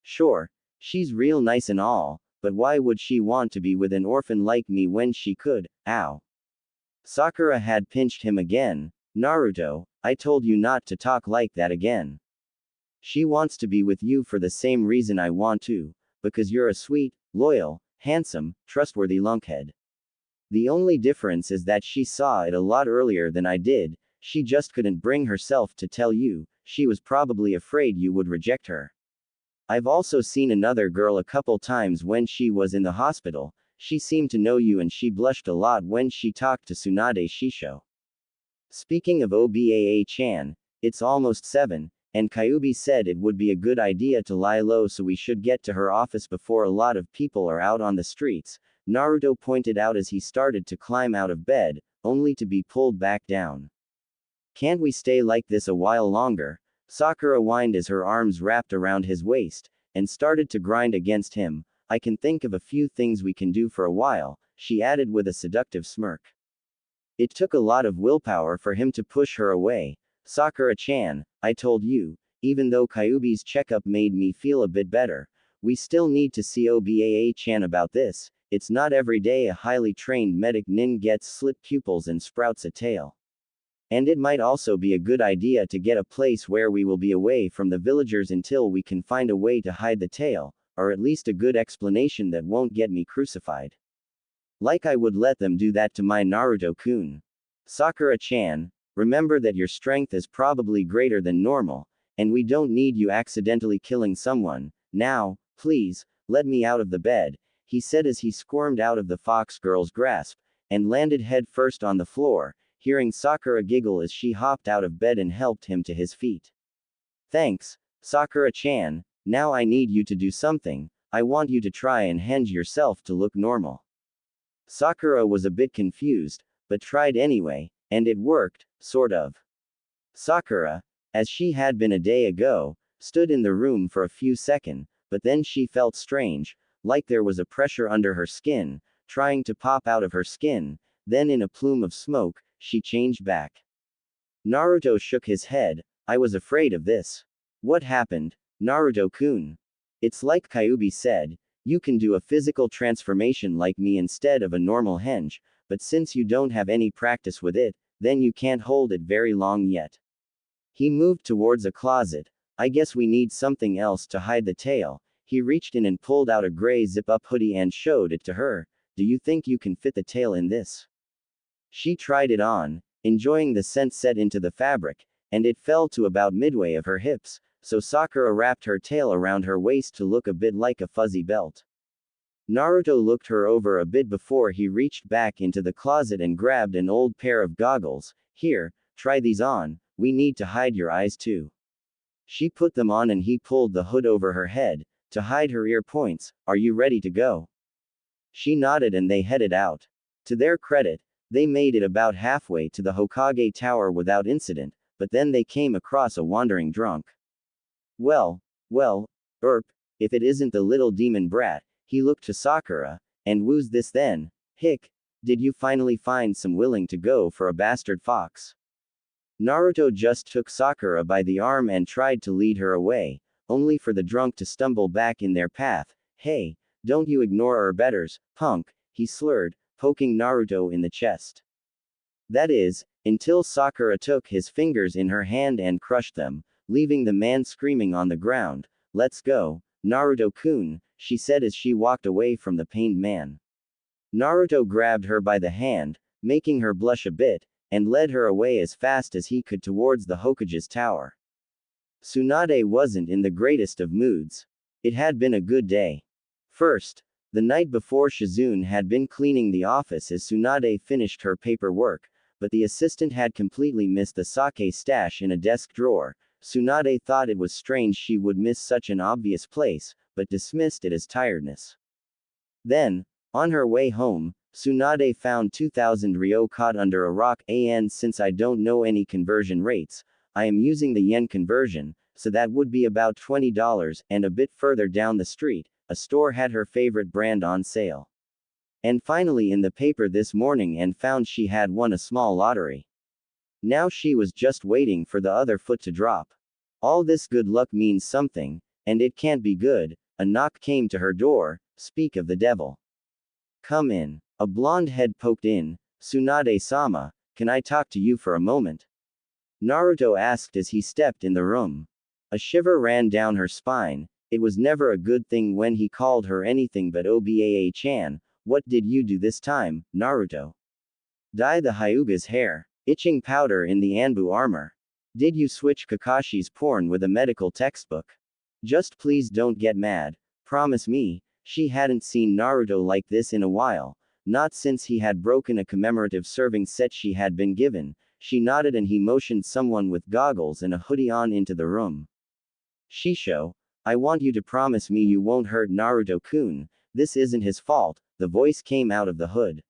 Sure, she's real nice and all, but why would she want to be with an orphan like me when she could? Ow. Sakura had pinched him again. Naruto, I told you not to talk like that again. She wants to be with you for the same reason I want to, because you're a sweet, loyal, handsome, trustworthy lunkhead. The only difference is that she saw it a lot earlier than I did. She just couldn't bring herself to tell you. She was probably afraid you would reject her. I've also seen another girl a couple times when she was in the hospital. She seemed to know you and she blushed a lot when she talked to Tsunade Shisho. Speaking of Obaa-chan, it's almost 7, and Kyuubi said it would be a good idea to lie low, so we should get to her office before a lot of people are out on the streets, Naruto pointed out as he started to climb out of bed, only to be pulled back down. Can't we stay like this a while longer? Sakura whined as her arms wrapped around his waist, and started to grind against him. I can think of a few things we can do for a while, she added with a seductive smirk. It took a lot of willpower for him to push her away. Sakura-chan, I told you, even though Kyuubi's checkup made me feel a bit better, we still need to see Obaa-chan about this. It's not every day a highly trained medic nin gets slit pupils and sprouts a tail. And it might also be a good idea to get a place where we will be away from the villagers until we can find a way to hide the tail, or at least a good explanation that won't get me crucified. Like I would let them do that to my Naruto-kun. Sakura-chan, remember that your strength is probably greater than normal, and we don't need you accidentally killing someone. Now, please, let me out of the bed, he said as he squirmed out of the fox girl's grasp, and landed head first on the floor, hearing Sakura giggle as she hopped out of bed and helped him to his feet. Thanks, Sakura-chan, now I need you to do something. I want you to try and henge yourself to look normal. Sakura was a bit confused, but tried anyway, and it worked, sort of. Sakura, as she had been a day ago, stood in the room for a few seconds, but then she felt strange, like there was a pressure under her skin, trying to pop out of her skin. Then in a plume of smoke, she changed back. Naruto shook his head. I was afraid of this. What happened, Naruto-kun? It's like Kyuubi said, you can do a physical transformation like me instead of a normal henge, but since you don't have any practice with it, then you can't hold it very long yet. He moved towards a closet. I guess we need something else to hide the tail. He reached in and pulled out a gray zip-up hoodie and showed it to her. Do you think you can fit the tail in this? She tried it on, enjoying the scent set into the fabric, and it fell to about midway of her hips, so Sakura wrapped her tail around her waist to look a bit like a fuzzy belt. Naruto looked her over a bit before he reached back into the closet and grabbed an old pair of goggles. Here, try these on, we need to hide your eyes too. She put them on and he pulled the hood over her head, to hide her ear points. Are you ready to go? She nodded and they headed out. To their credit, they made it about halfway to the Hokage Tower without incident, but then they came across a wandering drunk. Well, if it isn't the little demon brat, he looked to Sakura, and who's this then? Hick, did you finally find some willing to go for a bastard fox? Naruto just took Sakura by the arm and tried to lead her away, only for the drunk to stumble back in their path. Hey, don't you ignore our betters, punk, he slurred, poking Naruto in the chest. That is, until Sakura took his fingers in her hand and crushed them, leaving the man screaming on the ground. Let's go, Naruto-kun, she said as she walked away from the pained man. Naruto grabbed her by the hand, making her blush a bit, and led her away as fast as he could towards the Hokage's tower. Tsunade wasn't in the greatest of moods. It had been a good day. First, the night before Shizune had been cleaning the office as Tsunade finished her paperwork, but the assistant had completely missed the sake stash in a desk drawer. Tsunade thought it was strange she would miss such an obvious place, but dismissed it as tiredness. Then, on her way home, Tsunade found 2,000 ryo caught under a rock. And since I don't know any conversion rates, I am using the yen conversion, so that would be about $20, and a bit further down the street, a store had her favorite brand on sale. And finally in the paper this morning and found she had won a small lottery. Now she was just waiting for the other foot to drop. All this good luck means something, and it can't be good. A knock came to her door. Speak of the devil. Come in. A blonde head poked in. Tsunade-sama, can I talk to you for a moment? Naruto asked as he stepped in the room. A shiver ran down her spine. It was never a good thing when he called her anything but Obaa-chan. What did you do this time, Naruto? Dye the Hyuga's hair. Itching powder in the Anbu armor. Did you switch Kakashi's porn with a medical textbook? Just please don't get mad. Promise me. She hadn't seen Naruto like this in a while. Not since he had broken a commemorative serving set she had been given. She nodded and he motioned someone with goggles and a hoodie on into the room. Shisho, I want you to promise me you won't hurt Naruto-kun. This isn't his fault. The voice came out of the hood.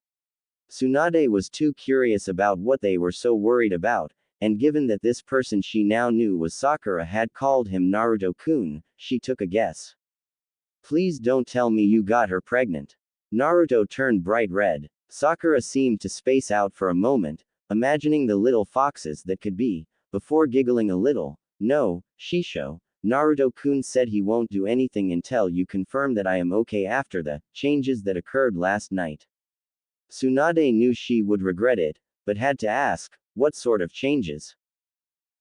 Tsunade was too curious about what they were so worried about, and given that this person she now knew was Sakura had called him Naruto-kun, she took a guess. Please don't tell me you got her pregnant. Naruto turned bright red. Sakura seemed to space out for a moment, imagining the little foxes that could be, before giggling a little. No, Shisho, Naruto-kun said he won't do anything until you confirm that I am okay after the changes that occurred last night. Tsunade knew she would regret it, but had to ask, what sort of changes?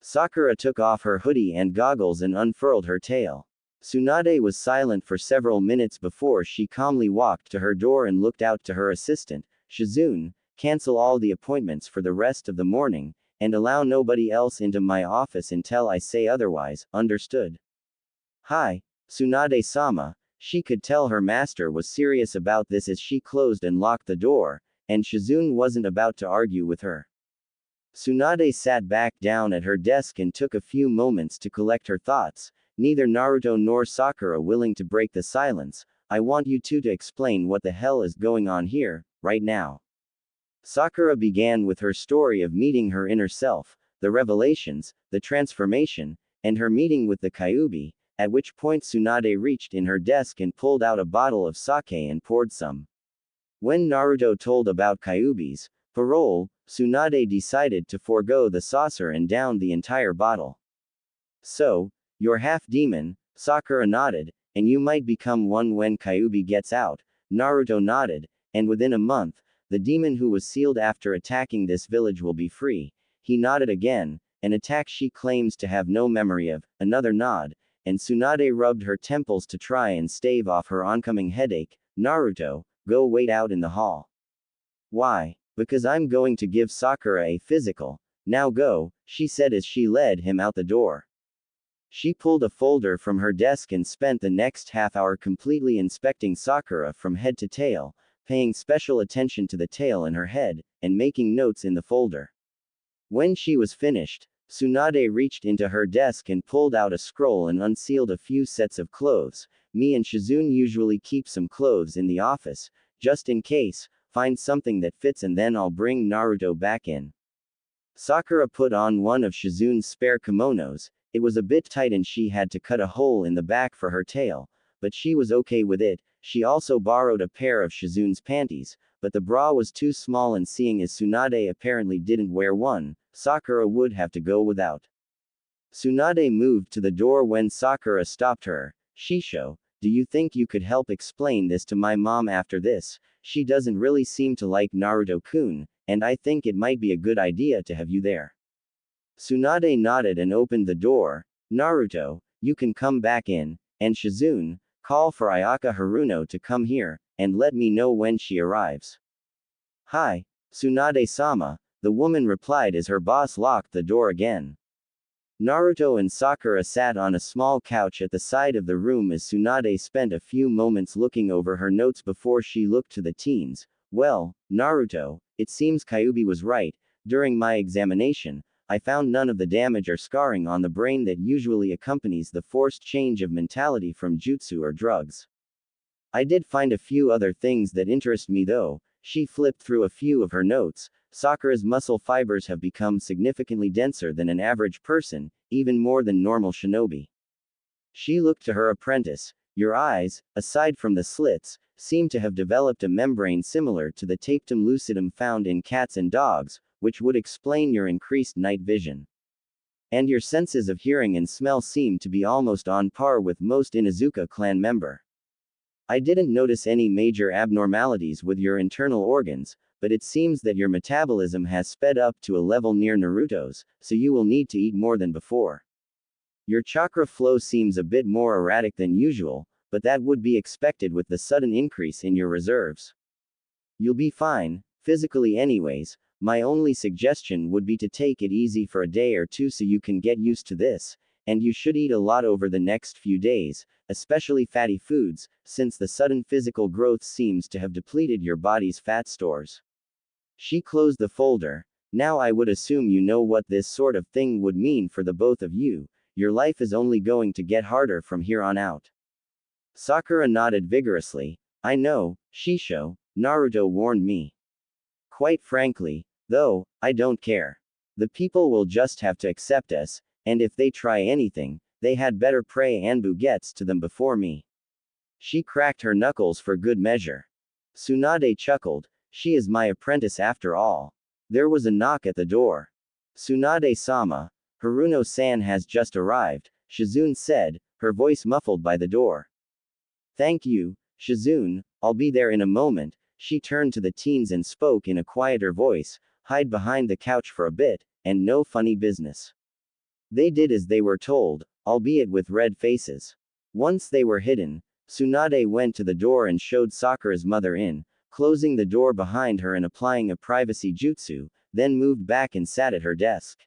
Sakura took off her hoodie and goggles and unfurled her tail. Tsunade was silent for several minutes before she calmly walked to her door and looked out to her assistant, Shizune, cancel all the appointments for the rest of the morning, and allow nobody else into my office until I say otherwise, understood? Hi, Tsunade-sama. She could tell her master was serious about this as she closed and locked the door, and Shizune wasn't about to argue with her. Tsunade sat back down at her desk and took a few moments to collect her thoughts, neither Naruto nor Sakura willing to break the silence. I want you two to explain what the hell is going on here, right now. Sakura began with her story of meeting her inner self, the revelations, the transformation, and her meeting with the Kyuubi, at which point Tsunade reached in her desk and pulled out a bottle of sake and poured some. When Naruto told about Kyuubi's parole, Tsunade decided to forego the saucer and downed the entire bottle. So, you're half demon, Sakura nodded, and you might become one when Kyuubi gets out. Naruto nodded, and within a month, the demon who was sealed after attacking this village will be free. He nodded again, an attack she claims to have no memory of, another nod, and Tsunade rubbed her temples to try and stave off her oncoming headache. Naruto, go wait out in the hall. Why? Because I'm going to give Sakura a physical. Now go, she said as she led him out the door. She pulled a folder from her desk and spent the next half hour completely inspecting Sakura from head to tail, paying special attention to the tail in her head, and making notes in the folder. When she was finished, Tsunade reached into her desk and pulled out a scroll and unsealed a few sets of clothes. Me and Shizune usually keep some clothes in the office, just in case, find something that fits and then I'll bring Naruto back in. Sakura put on one of Shizune's spare kimonos. It was a bit tight and she had to cut a hole in the back for her tail, but she was okay with it. She also borrowed a pair of Shizune's panties, but the bra was too small and seeing as Tsunade apparently didn't wear one, Sakura would have to go without. Tsunade moved to the door when Sakura stopped her. Shisho, do you think you could help explain this to my mom after this? She doesn't really seem to like Naruto-kun, and I think it might be a good idea to have you there. Tsunade nodded and opened the door. Naruto, you can come back in. And Shizune, call for Ayaka Haruno to come here, and let me know when she arrives. Hi, Tsunade-sama, the woman replied as her boss locked the door again. Naruto and Sakura sat on a small couch at the side of the room as Tsunade spent a few moments looking over her notes before she looked to the teens. Well, Naruto, it seems Kyuubi was right. During my examination, I found none of the damage or scarring on the brain that usually accompanies the forced change of mentality from jutsu or drugs. I did find a few other things that interest me though. She flipped through a few of her notes. Sakura's muscle fibers have become significantly denser than an average person, even more than normal shinobi. She looked to her apprentice. Your eyes, aside from the slits, seem to have developed a membrane similar to the tapetum lucidum found in cats and dogs, which would explain your increased night vision. And your senses of hearing and smell seem to be almost on par with most Inuzuka clan member. I didn't notice any major abnormalities with your internal organs, but it seems that your metabolism has sped up to a level near Naruto's, so you will need to eat more than before. Your chakra flow seems a bit more erratic than usual, but that would be expected with the sudden increase in your reserves. You'll be fine, physically anyways. My only suggestion would be to take it easy for a day or two so you can get used to this, and you should eat a lot over the next few days, especially fatty foods, since the sudden physical growth seems to have depleted your body's fat stores. She closed the folder. Now I would assume you know what this sort of thing would mean for the both of you. Your life is only going to get harder from here on out. Sakura nodded vigorously. I know, Shisho, Naruto warned me. Quite frankly, though, I don't care. The people will just have to accept us, and if they try anything, they had better pray Anbu gets to them before me. She cracked her knuckles for good measure. Tsunade chuckled. She is my apprentice after all. There was a knock at the door. Tsunade-sama, Haruno-san has just arrived, Shizune said, her voice muffled by the door. Thank you, Shizune, I'll be there in a moment. She turned to the teens and spoke in a quieter voice, hide behind the couch for a bit, and no funny business. They did as they were told, albeit with red faces. Once they were hidden, Tsunade went to the door and showed Sakura's mother in, closing the door behind her and applying a privacy jutsu, then moved back and sat at her desk.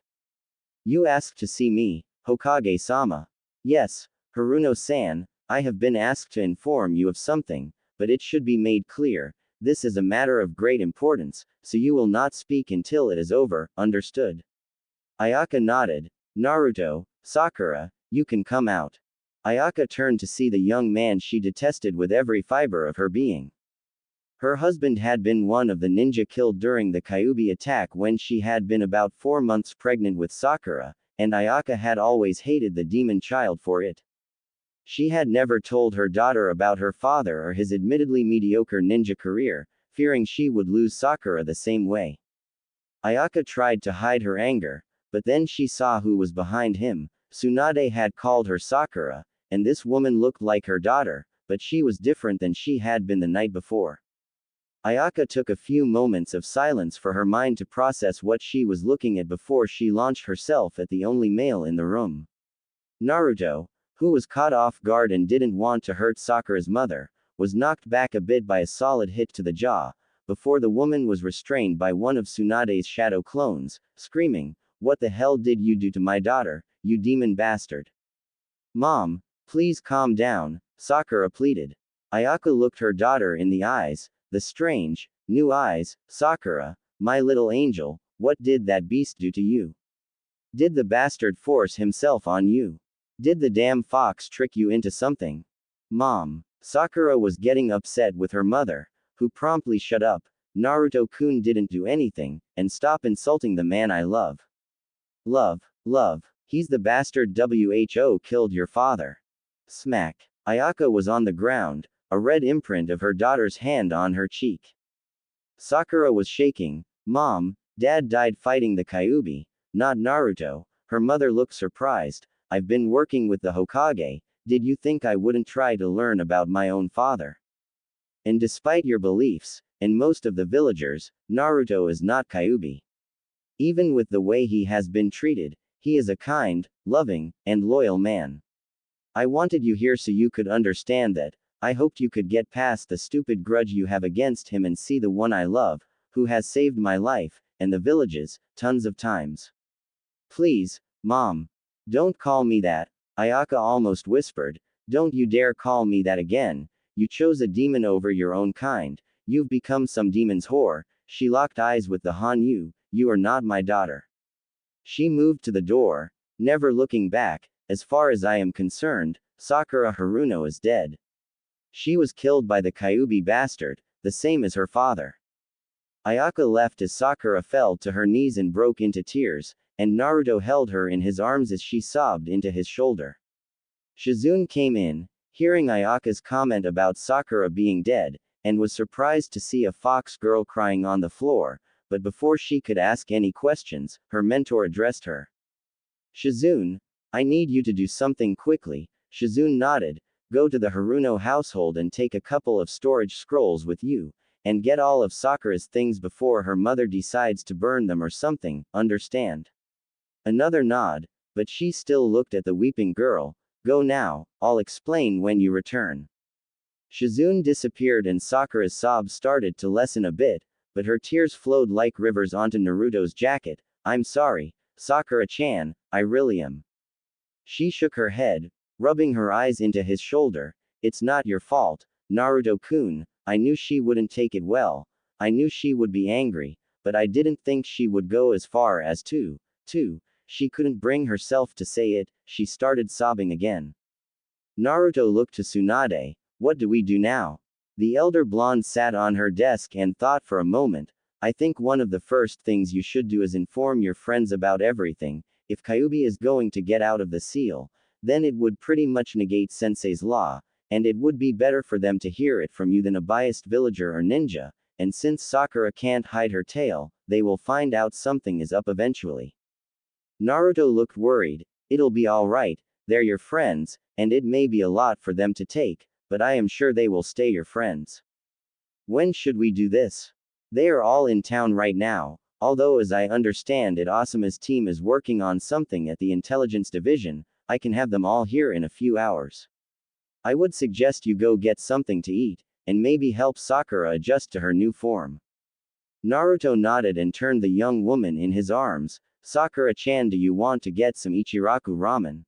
You asked to see me, Hokage-sama. Yes, Haruno-san, I have been asked to inform you of something, but it should be made clear, this is a matter of great importance, so you will not speak until it is over, understood? Ayaka nodded. Naruto, Sakura, you can come out. Ayaka turned to see the young man she detested with every fiber of her being. Her husband had been one of the ninja killed during the Kyuubi attack when she had been about 4 months pregnant with Sakura, and Ayaka had always hated the demon child for it. She had never told her daughter about her father or his admittedly mediocre ninja career, fearing she would lose Sakura the same way. Ayaka tried to hide her anger, but then she saw who was behind him. Tsunade had called her Sakura, and this woman looked like her daughter, but she was different than she had been the night before. Ayaka took a few moments of silence for her mind to process what she was looking at before she launched herself at the only male in the room. Naruto, who was caught off guard and didn't want to hurt Sakura's mother, was knocked back a bit by a solid hit to the jaw, before the woman was restrained by one of Tsunade's shadow clones, screaming, "What the hell did you do to my daughter, you demon bastard?" Mom, please calm down, Sakura pleaded. Ayaka looked her daughter in the eyes, the strange, new eyes. Sakura, my little angel, what did that beast do to you? Did the bastard force himself on you? Did the damn fox trick you into something? Mom. Sakura was getting upset with her mother, who promptly shut up. Naruto-kun didn't do anything, and stop insulting the man I love. Love. He's the bastard who killed your father. Smack. Ayaka was on the ground, a red imprint of her daughter's hand on her cheek. Sakura was shaking. Mom, Dad died fighting the Kyuubi, not Naruto. Her mother looked surprised. I've been working with the Hokage, did you think I wouldn't try to learn about my own father? And despite your beliefs, and most of the villagers, Naruto is not Kyuubi. Even with the way he has been treated, he is a kind, loving, and loyal man. I wanted you here so you could understand that. I hoped you could get past the stupid grudge you have against him and see the one I love, who has saved my life, and the villages, tons of times. Please, Mom. Don't call me that, Ayaka almost whispered. Don't you dare call me that again. You chose a demon over your own kind. You've become some demon's whore. She locked eyes with the Hanyu. You are not my daughter. She moved to the door, never looking back. As far as I am concerned, Sakura Haruno is dead. She was killed by the Kyuubi bastard, the same as her father. Ayaka left as Sakura fell to her knees and broke into tears, and Naruto held her in his arms as she sobbed into his shoulder. Shizune came in, hearing Ayaka's comment about Sakura being dead, and was surprised to see a fox girl crying on the floor, but before she could ask any questions, her mentor addressed her. Shizune, I need you to do something quickly. Shizune nodded. Go to the Haruno household and take a couple of storage scrolls with you, and get all of Sakura's things before her mother decides to burn them or something, understand? Another nod, but she still looked at the weeping girl. Go now, I'll explain when you return. Shizune disappeared and Sakura's sobs started to lessen a bit, but her tears flowed like rivers onto Naruto's jacket. I'm sorry, Sakura-chan, I really am. She shook her head, rubbing her eyes into his shoulder. It's not your fault, Naruto-kun. I knew she wouldn't take it well. I knew she would be angry, but I didn't think she would go as far as to. She couldn't bring herself to say it. She started sobbing again. Naruto looked to Tsunade. What do we do now? The elder blonde sat on her desk and thought for a moment. I think one of the first things you should do is inform your friends about everything. If Kyuubi is going to get out of the seal, then it would pretty much negate Sensei's law, and it would be better for them to hear it from you than a biased villager or ninja, and since Sakura can't hide her tail, they will find out something is up eventually. Naruto looked worried. It'll be alright, they're your friends, and it may be a lot for them to take, but I am sure they will stay your friends. When should we do this? They are all in town right now, although as I understand it Asuma's team is working on something at the intelligence division. I can have them all here in a few hours. I would suggest you go get something to eat, and maybe help Sakura adjust to her new form. Naruto nodded and turned the young woman in his arms. Sakura-chan, do you want to get some Ichiraku ramen?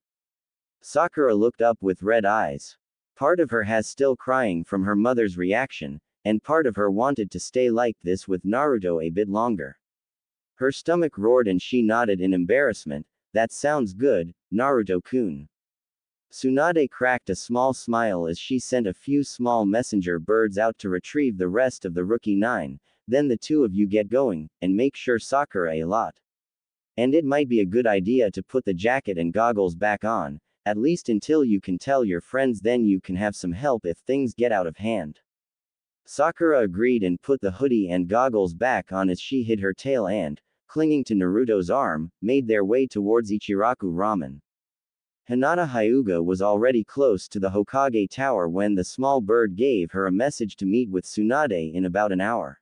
Sakura looked up with red eyes. Part of her has still crying from her mother's reaction, and part of her wanted to stay like this with Naruto a bit longer. Her stomach roared and she nodded in embarrassment. That sounds good, Naruto-kun. Tsunade cracked a small smile as she sent a few small messenger birds out to retrieve the rest of the rookie 9, then the two of you get going, and make sure Sakura a lot. And it might be a good idea to put the jacket and goggles back on, at least until you can tell your friends, then you can have some help if things get out of hand. Sakura agreed and put the hoodie and goggles back on as she hid her tail and, clinging to Naruto's arm, made their way towards Ichiraku ramen. Hinata Hyuga was already close to the Hokage Tower when the small bird gave her a message to meet with Tsunade in about an hour.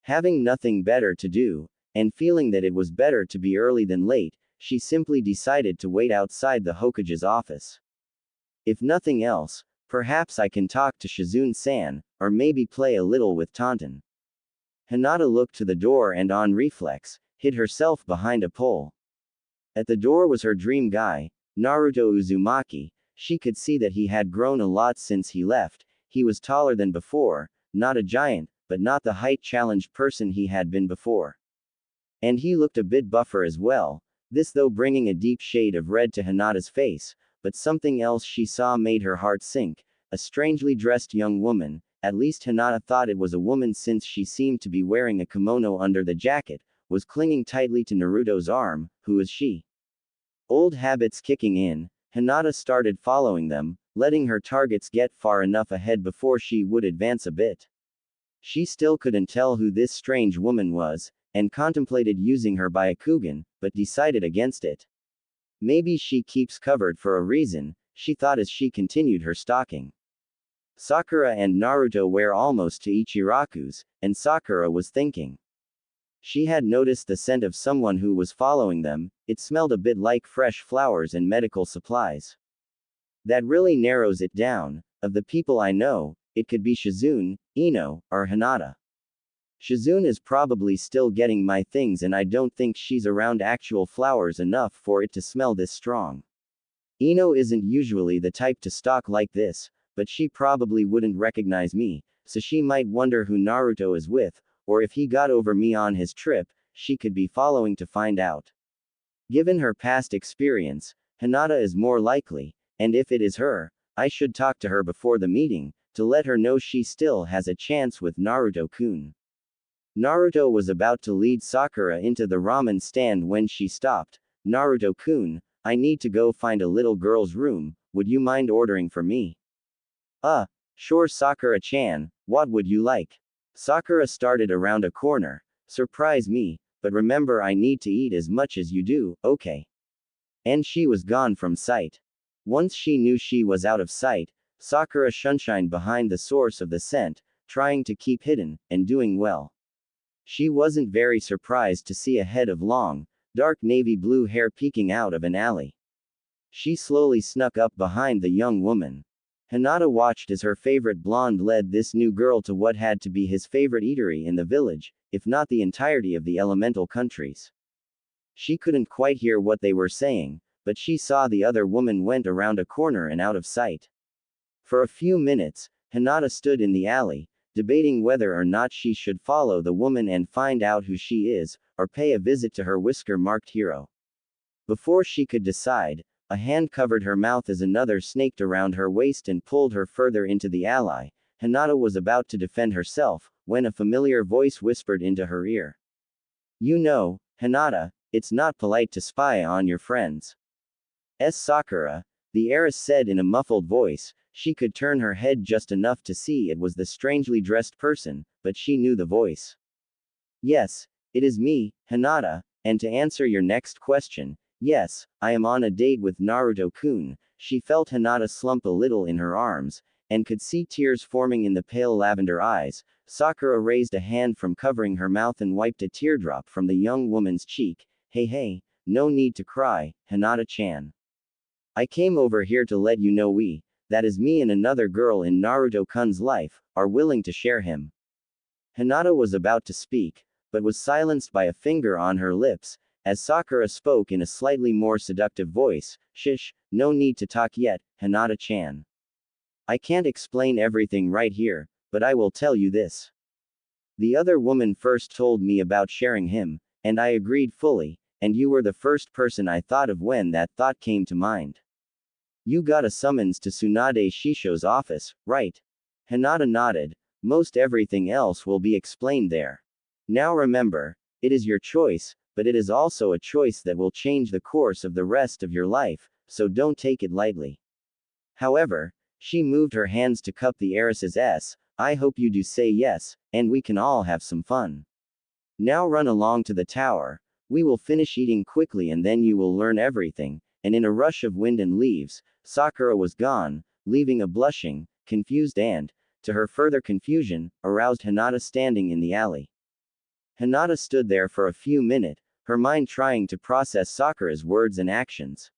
Having nothing better to do, and feeling that it was better to be early than late, she simply decided to wait outside the Hokage's office. If nothing else, perhaps I can talk to Shizune-san, or maybe play a little with Taunton. Hinata looked to the door and on reflex, hid herself behind a pole. At the door was her dream guy, Naruto Uzumaki. She could see that he had grown a lot since he left. He was taller than before, not a giant, but not the height-challenged person he had been before. And he looked a bit buffer as well, this though bringing a deep shade of red to Hinata's face, but something else she saw made her heart sink. A strangely dressed young woman, at least Hinata thought it was a woman since she seemed to be wearing a kimono under the jacket, was clinging tightly to Naruto's arm. Who is she? Old habits kicking in, Hinata started following them, letting her targets get far enough ahead before she would advance a bit. She still couldn't tell who this strange woman was, and contemplated using her Byakugan, but decided against it. Maybe she keeps covered for a reason, she thought as she continued her stalking. Sakura and Naruto were almost to Ichiraku's, and Sakura was thinking. She had noticed the scent of someone who was following them. It smelled a bit like fresh flowers and medical supplies. That really narrows it down. Of the people I know, it could be Shizune, Ino, or Hinata. Shizune is probably still getting my things and I don't think she's around actual flowers enough for it to smell this strong. Ino isn't usually the type to stalk like this, but she probably wouldn't recognize me, so she might wonder who Naruto is with, or if he got over me on his trip, she could be following to find out. Given her past experience, Hinata is more likely, and if it is her, I should talk to her before the meeting, to let her know she still has a chance with Naruto-kun. Naruto was about to lead Sakura into the ramen stand when she stopped. Naruto-kun, I need to go find a little girl's room, would you mind ordering for me? Sure Sakura-chan, what would you like? Sakura started around a corner. Surprise me, but remember I need to eat as much as you do, okay? And she was gone from sight. Once she knew she was out of sight, Sakura shunshined behind the source of the scent, trying to keep hidden, and doing well. She wasn't very surprised to see a head of long, dark navy blue hair peeking out of an alley. She slowly snuck up behind the young woman. Hinata watched as her favorite blonde led this new girl to what had to be his favorite eatery in the village, if not the entirety of the elemental countries. She couldn't quite hear what they were saying, but she saw the other woman went around a corner and out of sight. For a few minutes, Hinata stood in the alley, debating whether or not she should follow the woman and find out who she is, or pay a visit to her whisker-marked hero. Before she could decide, a hand covered her mouth as another snaked around her waist and pulled her further into the alley. Hinata was about to defend herself, when a familiar voice whispered into her ear. You know, Hinata, it's not polite to spy on your friends. Sakura, the heiress said in a muffled voice. She could turn her head just enough to see it was the strangely dressed person, but she knew the voice. Yes, it is me, Hinata, and to answer your next question, yes, I am on a date with Naruto-kun. She felt Hinata slump a little in her arms, and could see tears forming in the pale lavender eyes. Sakura raised a hand from covering her mouth and wiped a teardrop from the young woman's cheek. Hey, no need to cry, Hinata-chan. I came over here to let you know that is me and another girl in Naruto-kun's life, are willing to share him. Hinata was about to speak, but was silenced by a finger on her lips, as Sakura spoke in a slightly more seductive voice. Shish, no need to talk yet, Hinata-chan. I can't explain everything right here, but I will tell you this. The other woman first told me about sharing him, and I agreed fully, and you were the first person I thought of when that thought came to mind. You got a summons to Tsunade Shisho's office, right? Hinata nodded. Most everything else will be explained there. Now remember, it is your choice, but it is also a choice that will change the course of the rest of your life, so don't take it lightly. However, she moved her hands to cup the heiress's S. I hope you do say yes, and we can all have some fun. Now run along to the tower. We will finish eating quickly and then you will learn everything. And in a rush of wind and leaves, Sakura was gone, leaving a blushing, confused and, to her further confusion, aroused Hinata standing in the alley. Hinata stood there for a few minutes, her mind trying to process Sakura's words and actions.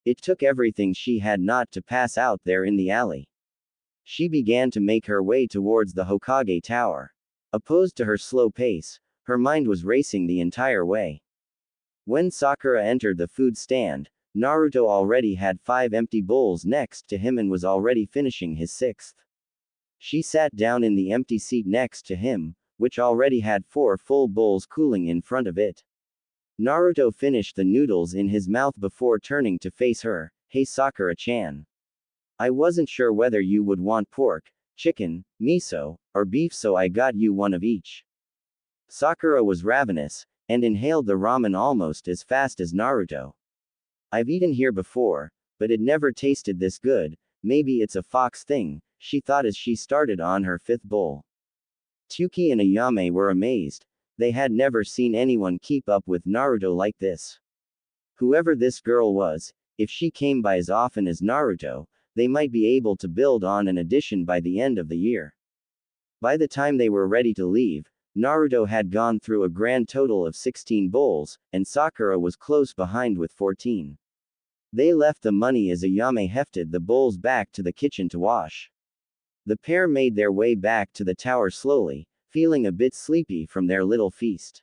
It took everything she had not to pass out there in the alley. She began to make her way towards the Hokage Tower. Opposed to her slow pace, her mind was racing the entire way. When Sakura entered the food stand, Naruto already had 5 empty bowls next to him and was already finishing his 6th. She sat down in the empty seat next to him, which already had 4 full bowls cooling in front of it. Naruto finished the noodles in his mouth before turning to face her. Hey Sakura-chan. I wasn't sure whether you would want pork, chicken, miso, or beef, so I got you one of each. Sakura was ravenous, and inhaled the ramen almost as fast as Naruto. I've eaten here before, but it never tasted this good. Maybe it's a fox thing, she thought as she started on her 5th bowl. Tuki and Ayame were amazed. They had never seen anyone keep up with Naruto like this. Whoever this girl was, if she came by as often as Naruto, they might be able to build on an addition by the end of the year. By the time they were ready to leave, Naruto had gone through a grand total of 16 bowls, and Sakura was close behind with 14. They left the money as Ayame hefted the bowls back to the kitchen to wash. The pair made their way back to the tower slowly, feeling a bit sleepy from their little feast.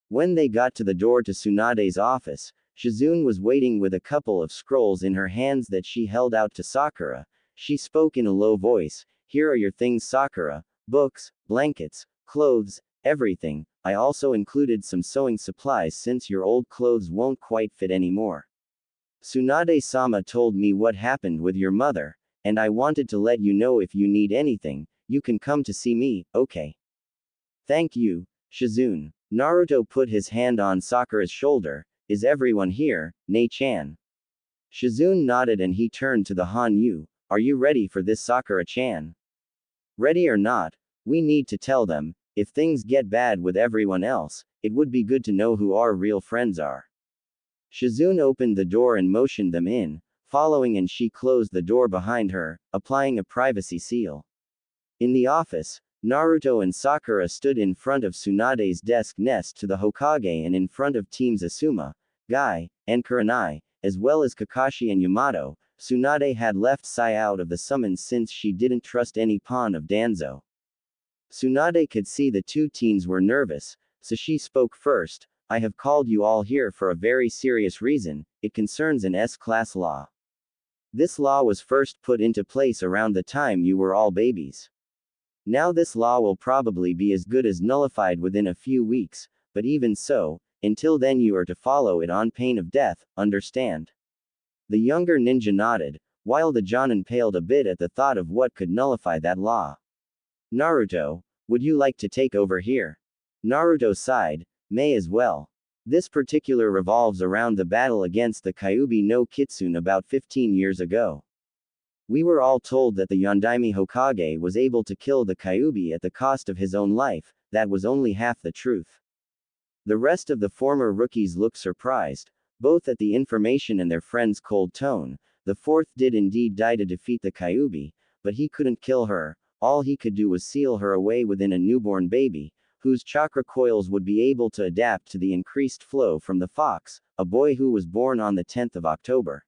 When they got to the door to Tsunade's office, Shizune was waiting with a couple of scrolls in her hands that she held out to Sakura. She spoke in a low voice, "Here are your things, Sakura. Books, blankets, clothes, everything. I also included some sewing supplies since your old clothes won't quite fit anymore. Tsunade-sama told me what happened with your mother, and I wanted to let you know if you need anything, you can come to see me, okay?" "Thank you, Shizune." Naruto put his hand on Sakura's shoulder. "Is everyone here, Nei-chan?" Shizune nodded and he turned to the Hanyu. "Are you ready for this, Sakura-chan?" "Ready or not, we need to tell them. If things get bad with everyone else, it would be good to know who our real friends are." Shizune opened the door and motioned them in, following, and she closed the door behind her, applying a privacy seal. In the office, Naruto and Sakura stood in front of Tsunade's desk next to the Hokage and in front of teams Asuma, Guy, and Kurenai, as well as Kakashi and Yamato. Tsunade had left Sai out of the summons since she didn't trust any pawn of Danzo. Tsunade could see the two teens were nervous, so she spoke first. "I have called you all here for a very serious reason. It concerns an S-class law. This law was first put into place around the time you were all babies. Now this law will probably be as good as nullified within a few weeks, but even so, until then you are to follow it on pain of death, understand?" The younger ninja nodded, while the Jonin paled a bit at the thought of what could nullify that law. "Naruto, would you like to take over here?" Naruto sighed. "May as well. This particular revolves around the battle against the Kyuubi no Kitsune about 15 years ago. We were all told that the Yondaime Hokage was able to kill the Kyuubi at the cost of his own life. That was only half the truth." The rest of the former rookies looked surprised, both at the information and their friend's cold tone. The fourth did indeed die to defeat the Kyuubi, but he couldn't kill her. All he could do was seal her away within a newborn baby, whose chakra coils would be able to adapt to the increased flow from the fox, a boy who was born on the 10th of October.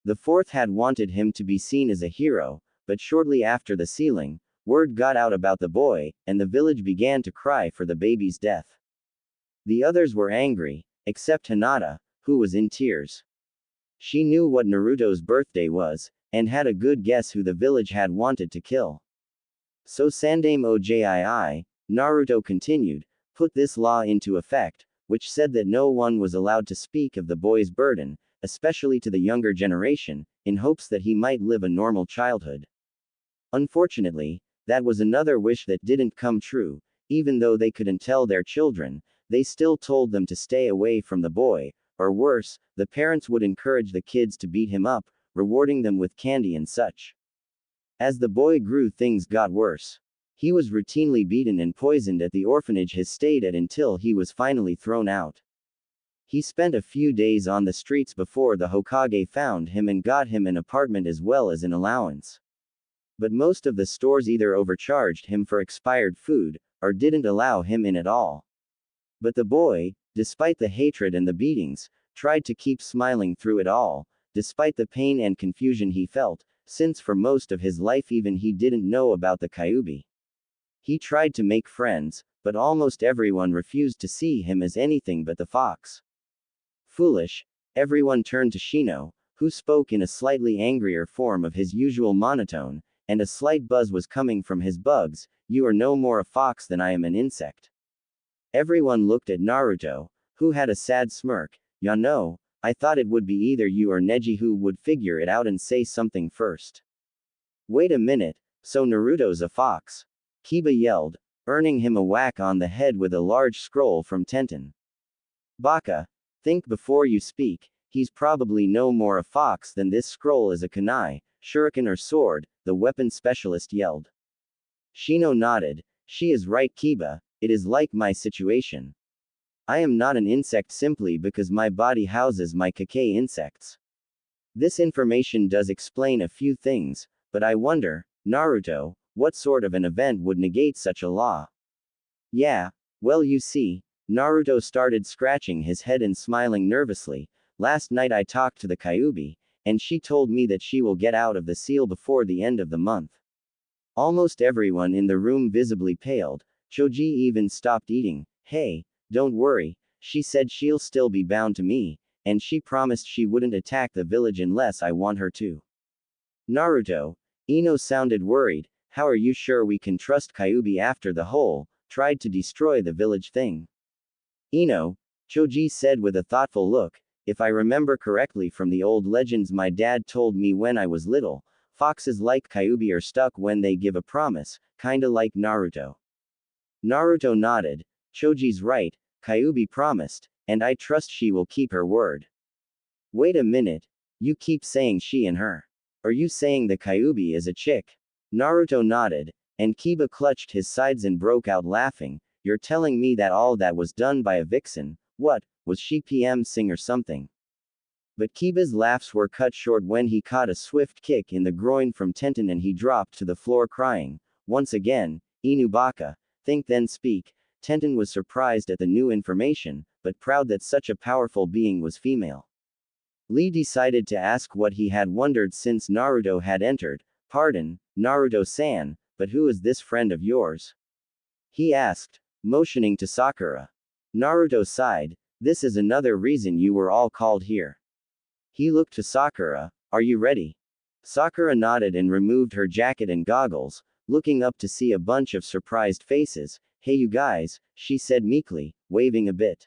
The fourth had wanted him to be seen as a hero, but shortly after the sealing, word got out about the boy, and the village began to cry for the baby's death. The others were angry, except Hinata, who was in tears. She knew what Naruto's birthday was, and had a good guess who the village had wanted to kill. "So Sandame Ojii," Naruto continued, "put this law into effect, which said that no one was allowed to speak of the boy's burden, especially to the younger generation, in hopes that he might live a normal childhood. Unfortunately, that was another wish that didn't come true. Even though they couldn't tell their children, they still told them to stay away from the boy, or worse, the parents would encourage the kids to beat him up, rewarding them with candy and such. As the boy grew, things got worse. He was routinely beaten and poisoned at the orphanage he stayed at until he was finally thrown out. He spent a few days on the streets before the Hokage found him and got him an apartment as well as an allowance. But most of the stores either overcharged him for expired food, or didn't allow him in at all. But the boy, despite the hatred and the beatings, tried to keep smiling through it all, despite the pain and confusion he felt, since for most of his life even he didn't know about the Kyuubi. He tried to make friends, but almost everyone refused to see him as anything but the fox. Foolish. Everyone turned to Shino, who spoke in a slightly angrier form of his usual monotone, and a slight buzz was coming from his bugs. "You are no more a fox than I am an insect." Everyone looked at Naruto, who had a sad smirk. "Ya know, I thought it would be either you or Neji who would figure it out and say something first." "Wait a minute, so Naruto's a fox?" Kiba yelled, earning him a whack on the head with a large scroll from Tenten. "Baka, think before you speak. He's probably no more a fox than this scroll is a kunai, shuriken or sword," the weapon specialist yelled. Shino nodded. "She is right, Kiba, it is like my situation. I am not an insect simply because my body houses my Kakei insects. This information does explain a few things, but I wonder, Naruto, what sort of an event would negate such a law?" "Yeah, well, you see," Naruto started scratching his head and smiling nervously, Last night I talked to the Kyuubi, and she told me that she will get out of the seal before the end of the month. Almost everyone in the room visibly paled. Choji even stopped eating. Hey, don't worry, she said she'll still be bound to me, and she promised she wouldn't attack the village unless I want her to. Naruto. Ino sounded worried. How are you sure we can trust Kyuubi after the whole tried to destroy the village thing? Ino, Choji said with a thoughtful look, if I remember correctly from the old legends my dad told me when I was little, foxes like Kyuubi are stuck when they give a promise, kinda like Naruto. Naruto nodded. Choji's right, Kyuubi promised, and I trust she will keep her word. Wait a minute, you keep saying she and her. Are you saying the Kyuubi is a chick? Naruto nodded, and Kiba clutched his sides and broke out laughing. You're telling me that all that was done by a vixen? What, was she PM Sing or something? But Kiba's laughs were cut short when he caught a swift kick in the groin from Tenten and he dropped to the floor crying. Once again, Inubaka, think then speak. Tenten was surprised at the new information, but proud that such a powerful being was female. Lee decided to ask what he had wondered since Naruto had entered. Pardon, Naruto-san, but who is this friend of yours? He asked, motioning to Sakura. Naruto sighed, this is another reason you were all called here. He looked to Sakura, are you ready? Sakura nodded and removed her jacket and goggles, looking up to see a bunch of surprised faces. Hey you guys, she said meekly, waving a bit.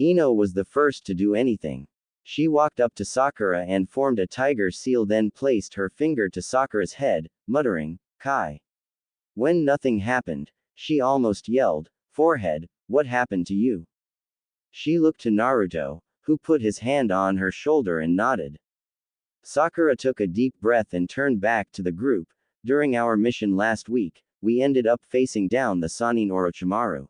Ino was the first to do anything. She walked up to Sakura and formed a tiger seal, then placed her finger to Sakura's head, muttering, Kai. When nothing happened, she almost yelled, forehead, what happened to you? She looked to Naruto, who put his hand on her shoulder and nodded. Sakura took a deep breath and turned back to the group. During our mission last week, we ended up facing down the Sannin Orochimaru.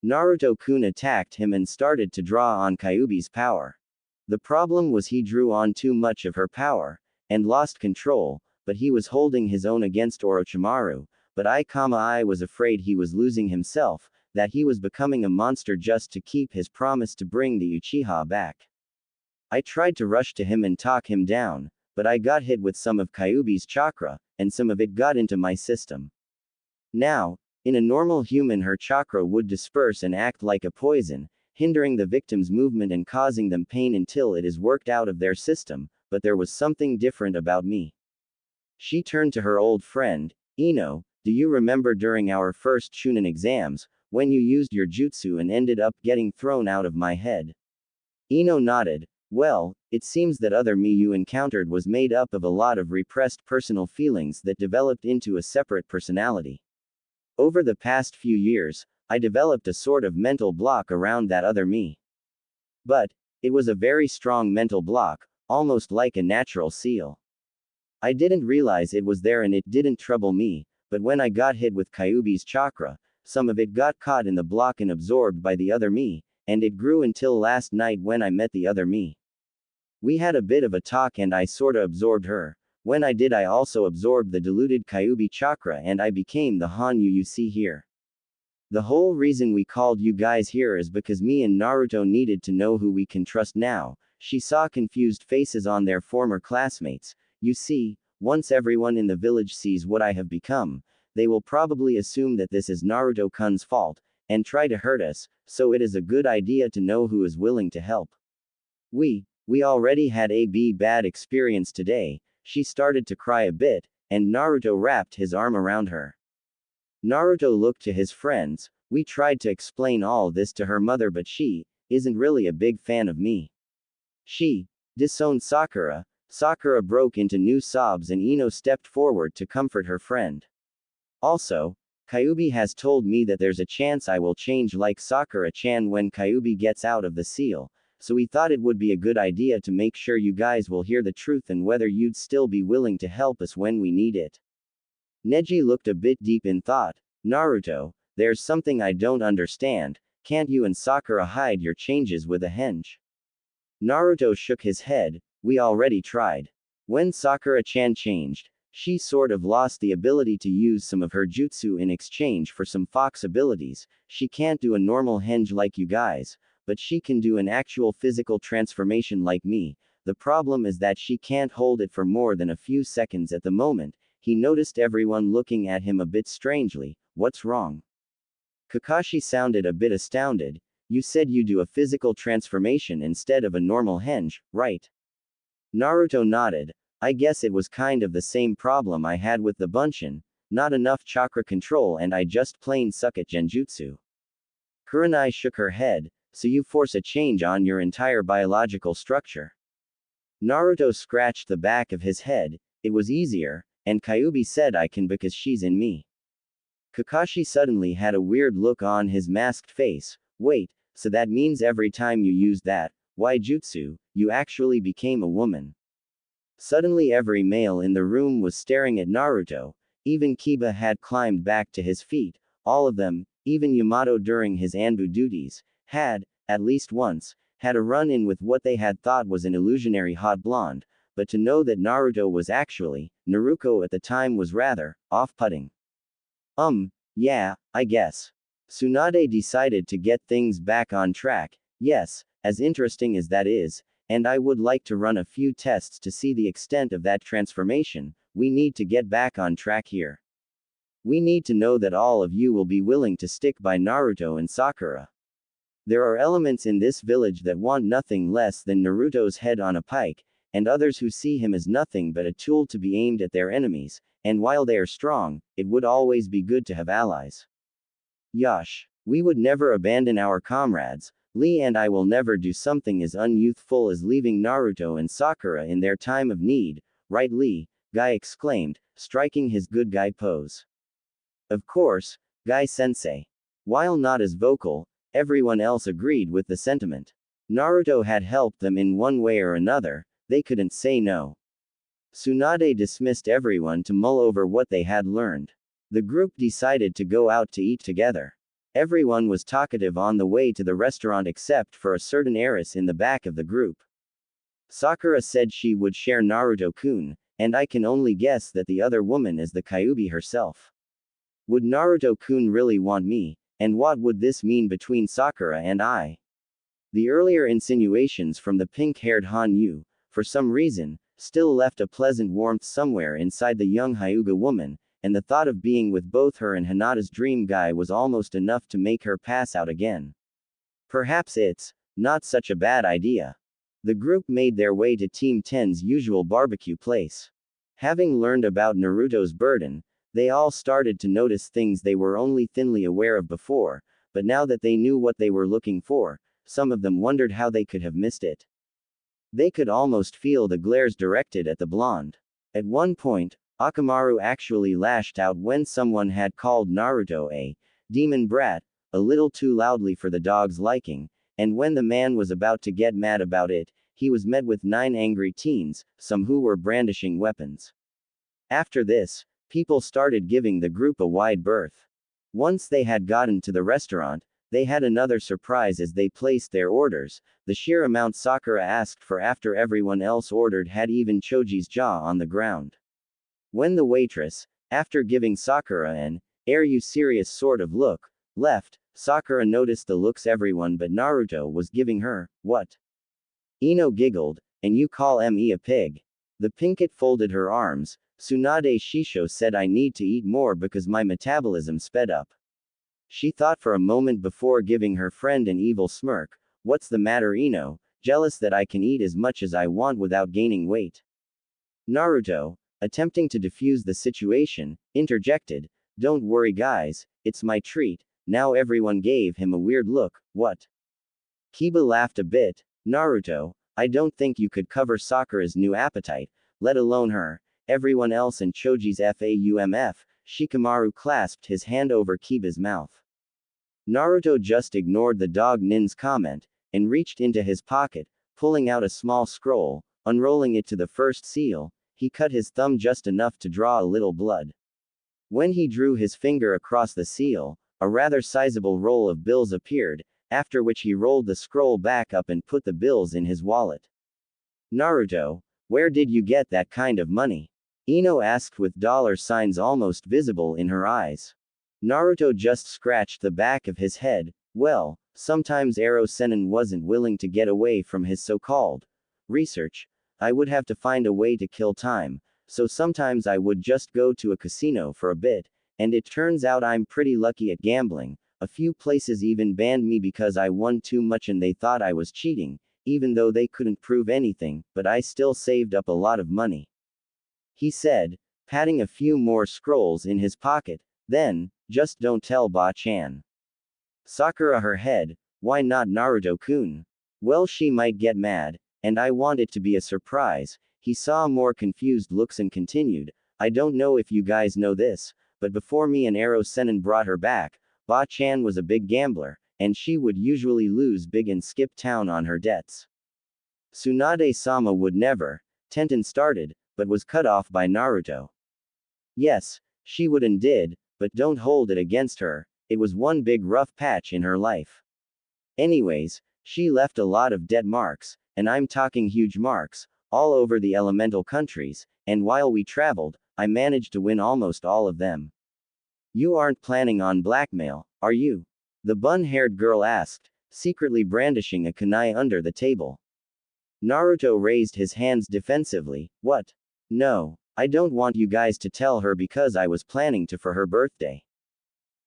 Naruto-kun attacked him and started to draw on Kyuubi's power. The problem was he drew on too much of her power, and lost control, but he was holding his own against Orochimaru, but I was afraid he was losing himself, that he was becoming a monster just to keep his promise to bring the Uchiha back. I tried to rush to him and talk him down, but I got hit with some of Kyuubi's chakra, and some of it got into my system. Now, in a normal human her chakra would disperse and act like a poison, hindering the victim's movement and causing them pain until it is worked out of their system, but there was something different about me. She turned to her old friend, Ino, do you remember during our first Chunin exams, when you used your jutsu and ended up getting thrown out of my head? Ino nodded. Well, it seems that other me you encountered was made up of a lot of repressed personal feelings that developed into a separate personality. Over the past few years, I developed a sort of mental block around that other me. But, it was a very strong mental block, almost like a natural seal. I didn't realize it was there and it didn't trouble me, but when I got hit with Kyuubi's chakra, some of it got caught in the block and absorbed by the other me, and it grew until last night when I met the other me. We had a bit of a talk and I sorta absorbed her. When I did I also absorbed the diluted Kyuubi chakra and I became the Hanyu you see here. The whole reason we called you guys here is because me and Naruto needed to know who we can trust now. She saw confused faces on their former classmates. You see, once everyone in the village sees what I have become, they will probably assume that this is Naruto-kun's fault, and try to hurt us, so it is a good idea to know who is willing to help. We already had a bad experience today. She started to cry a bit, and Naruto wrapped his arm around her. Naruto looked to his friends. We tried to explain all this to her mother but she isn't really a big fan of me. She disowned Sakura. Sakura broke into new sobs and Ino stepped forward to comfort her friend. Also, Kyuubi has told me that there's a chance I will change like Sakura-chan when Kyuubi gets out of the seal, so we thought it would be a good idea to make sure you guys will hear the truth and whether you'd still be willing to help us when we need it. Neji looked a bit deep in thought. Naruto, there's something I don't understand, can't you and Sakura hide your changes with a henge? Naruto shook his head, we already tried. When Sakura-chan changed, she sort of lost the ability to use some of her jutsu in exchange for some fox abilities. She can't do a normal henge like you guys, but she can do an actual physical transformation like me. The problem is that she can't hold it for more than a few seconds at the moment. He noticed everyone looking at him a bit strangely. What's wrong? Kakashi sounded a bit astounded. You said you do a physical transformation instead of a normal henge, right? Naruto nodded. I guess it was kind of the same problem I had with the Bunshin. Not enough chakra control and I just plain suck at genjutsu. Kurenai shook her head. So you force a change on your entire biological structure. Naruto scratched the back of his head. It was easier, and Kyuubi said I can because she's in me. Kakashi suddenly had a weird look on his masked face. Wait, so that means every time you use that Waijutsu, you actually became a woman. Suddenly every male in the room was staring at Naruto. Even Kiba had climbed back to his feet. All of them, even Yamato during his Anbu duties, had, at least once, had a run-in with what they had thought was an illusionary hot blonde, but to know that Naruto was actually, Naruko at the time was rather, off-putting. Yeah, I guess. Tsunade decided to get things back on track. Yes, as interesting as that is, and I would like to run a few tests to see the extent of that transformation, we need to get back on track here. We need to know that all of you will be willing to stick by Naruto and Sakura. There are elements in this village that want nothing less than Naruto's head on a pike, and others who see him as nothing but a tool to be aimed at their enemies, and while they are strong, it would always be good to have allies. Yash. We would never abandon our comrades. Lee and I will never do something as unyouthful as leaving Naruto and Sakura in their time of need, right Lee? Guy exclaimed, striking his good guy pose. Of course, Guy-sensei. While not as vocal, everyone else agreed with the sentiment. Naruto had helped them in one way or another, they couldn't say no. Tsunade dismissed everyone to mull over what they had learned. The group decided to go out to eat together. Everyone was talkative on the way to the restaurant except for a certain heiress in the back of the group. Sakura said she would share Naruto-kun, and I can only guess that the other woman is the Kyuubi herself. Would Naruto-kun really want me, and what would this mean between Sakura and I? The earlier insinuations from the pink-haired Hanyu, for some reason, still left a pleasant warmth somewhere inside the young Hyuga woman, and the thought of being with both her and Hinata's dream guy was almost enough to make her pass out again. Perhaps it's not such a bad idea. The group made their way to Team 10's usual barbecue place. Having learned about Naruto's burden, they all started to notice things they were only thinly aware of before, but now that they knew what they were looking for, some of them wondered how they could have missed it. They could almost feel the glares directed at the blonde. At one point, Akamaru actually lashed out when someone had called Naruto a demon brat, a little too loudly for the dog's liking, and when the man was about to get mad about it, he was met with 9 angry teens, some who were brandishing weapons. After this, people started giving the group a wide berth. Once they had gotten to the restaurant, they had another surprise as they placed their orders. The sheer amount Sakura asked for after everyone else ordered had even Choji's jaw on the ground. When the waitress, after giving Sakura an, "Are you serious" sort of look, left, Sakura noticed the looks everyone but Naruto was giving her. What? Ino giggled, and you call me a pig? The pinkett folded her arms. Tsunade Shisho said I need to eat more because my metabolism sped up. She thought for a moment before giving her friend an evil smirk. What's the matter Ino? Jealous that I can eat as much as I want without gaining weight? Naruto, attempting to defuse the situation, interjected, "Don't worry guys, it's my treat." Now everyone gave him a weird look. What? Kiba laughed a bit. Naruto, I don't think you could cover Sakura's new appetite, let alone her. Everyone else and Choji's FAUMF, Shikamaru clasped his hand over Kiba's mouth. Naruto just ignored the dog Nin's comment, and reached into his pocket, pulling out a small scroll, unrolling it to the first seal. He cut his thumb just enough to draw a little blood. When he drew his finger across the seal, a rather sizable roll of bills appeared, after which he rolled the scroll back up and put the bills in his wallet. Naruto, where did you get that kind of money? Ino asked with dollar signs almost visible in her eyes. Naruto just scratched the back of his head. Well, Sometimes Ero Sennin wasn't willing to get away from his so-called research. I would have to find a way to kill time, so sometimes I would just go to a casino for a bit, and it turns out I'm pretty lucky at gambling. A few places even banned me because I won too much and they thought I was cheating, even though they couldn't prove anything, but I still saved up a lot of money. He said, patting a few more scrolls in his pocket. Then, just don't tell Ba-chan. Sakura her head, why not Naruto-kun? Well, she might get mad, and I want it to be a surprise. He saw more confused looks and continued, I don't know if you guys know this, but before me and Ero Sennin brought her back, Ba-chan was a big gambler, and she would usually lose big and skip town on her debts. Tsunade-sama would never. Tenten started, but was cut off by Naruto. Yes, she would and did, but don't hold it against her, it was one big rough patch in her life. Anyways, she left a lot of debt marks, and I'm talking huge marks, all over the elemental countries, and while we traveled, I managed to win almost all of them. You aren't planning on blackmail, are you? The bun-haired girl asked, secretly brandishing a kunai under the table. Naruto raised his hands defensively, what? No, I don't want you guys to tell her because I was planning to for her birthday.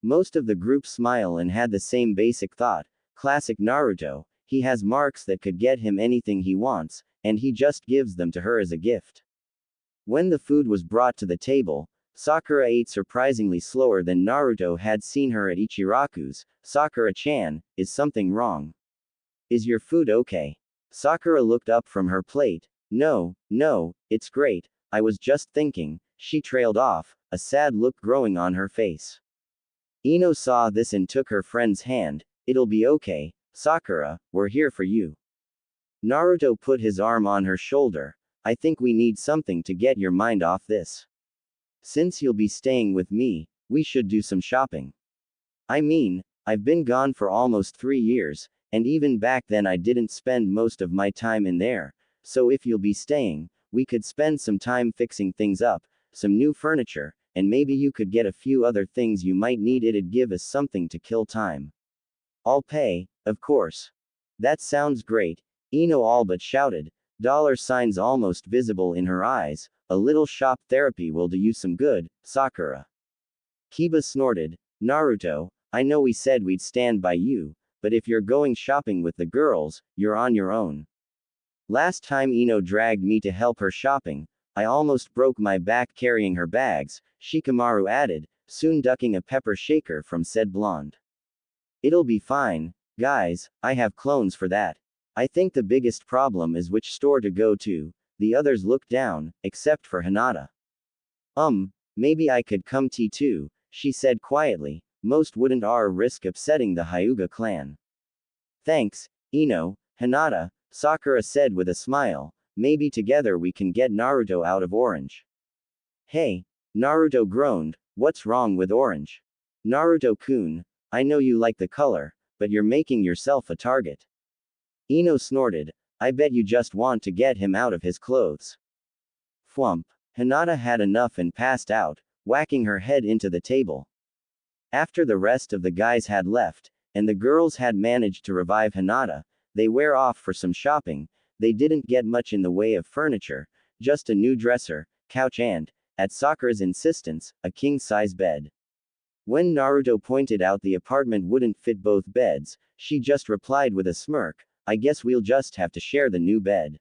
Most of the group smile and had the same basic thought, classic Naruto, he has marks that could get him anything he wants, and he just gives them to her as a gift. When the food was brought to the table, Sakura ate surprisingly slower than Naruto had seen her at Ichiraku's. Sakura-chan, is something wrong? Is your food okay? Sakura looked up from her plate. No, it's great, I was just thinking, she trailed off, a sad look growing on her face. Ino saw this and took her friend's hand, it'll be okay, Sakura, we're here for you. Naruto put his arm on her shoulder, I think we need something to get your mind off this. Since you'll be staying with me, we should do some shopping. I mean, I've been gone for almost 3 years, and even back then I didn't spend most of my time in there, so if you'll be staying, we could spend some time fixing things up, some new furniture, and maybe you could get a few other things you might need. It'd give us something to kill time. I'll pay, of course. That sounds great, Ino all but shouted, dollar signs almost visible in her eyes, a little shop therapy will do you some good, Sakura. Kiba snorted, Naruto, I know we said we'd stand by you, but if you're going shopping with the girls, you're on your own. Last time Ino dragged me to help her shopping, I almost broke my back carrying her bags, Shikamaru added, soon ducking a pepper shaker from said blonde. It'll be fine, guys, I have clones for that. I think the biggest problem is which store to go to. The others looked down, except for Hinata. Maybe I could come too, she said quietly, most wouldn't risk upsetting the Hyuga clan. Thanks, Ino, Hinata, Sakura said with a smile, maybe together we can get Naruto out of orange. Hey, Naruto groaned, what's wrong with orange? Naruto-kun, I know you like the color, but you're making yourself a target. Ino snorted, I bet you just want to get him out of his clothes. Thwump. Hinata had enough and passed out, whacking her head into the table. After the rest of the guys had left, and the girls had managed to revive Hinata, they were off for some shopping. They didn't get much in the way of furniture, just a new dresser, couch and, at Sakura's insistence, a king-size bed. When Naruto pointed out the apartment wouldn't fit both beds, she just replied with a smirk, I guess we'll just have to share the new bed.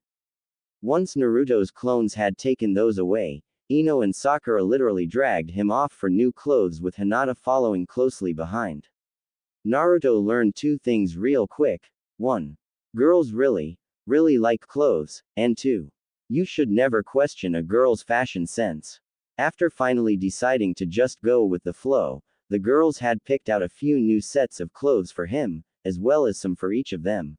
Once Naruto's clones had taken those away, Ino and Sakura literally dragged him off for new clothes with Hinata following closely behind. Naruto learned 2 things real quick. 1. Girls really like clothes, and 2. You should never question a girl's fashion sense. After finally deciding to just go with the flow, the girls had picked out a few new sets of clothes for him, as well as some for each of them.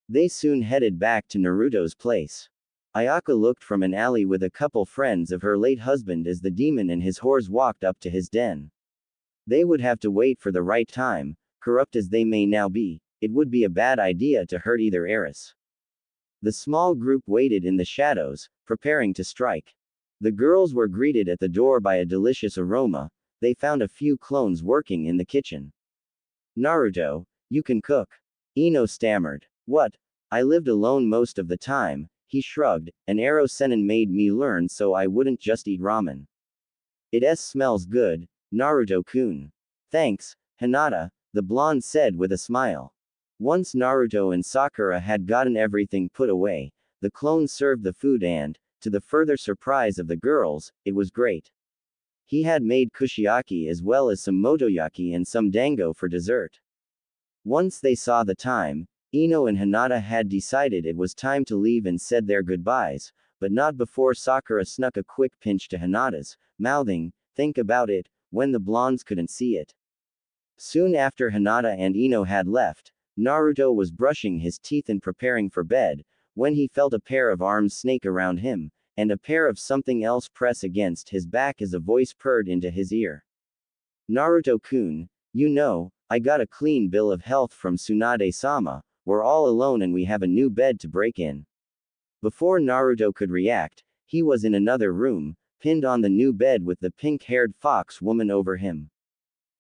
They soon headed back to Naruto's place. Ayaka looked from an alley with a couple friends of her late husband as the demon and his whores walked up to his den. They would have to wait for the right time, corrupt as they may now be, it would be a bad idea to hurt either heiress. The small group waited in the shadows, preparing to strike. The girls were greeted at the door by a delicious aroma. They found a few clones working in the kitchen. Naruto, You can cook. Ino stammered. What? I lived alone most of the time, he shrugged. An arrow senin made me learn so I wouldn't just eat ramen. It smells good, Naruto-kun. Thanks, Hinata, the blonde said with a smile. Once Naruto and Sakura had gotten everything put away, the clone served the food and, to the further surprise of the girls, it was great. He had made kushiyaki as well as some motoyaki and some dango for dessert. Once they saw the time, Ino and Hinata had decided it was time to leave and said their goodbyes, but not before Sakura snuck a quick pinch to Hinata's, mouthing, "Think about it," when the blondes couldn't see it. Soon after Hinata and Ino had left, Naruto was brushing his teeth and preparing for bed, when he felt a pair of arms snake around him, and a pair of something else press against his back as a voice purred into his ear. Naruto-kun, you know, I got a clean bill of health from Tsunade-sama, we're all alone and we have a new bed to break in. Before Naruto could react, he was in another room, pinned on the new bed with the pink-haired fox woman over him.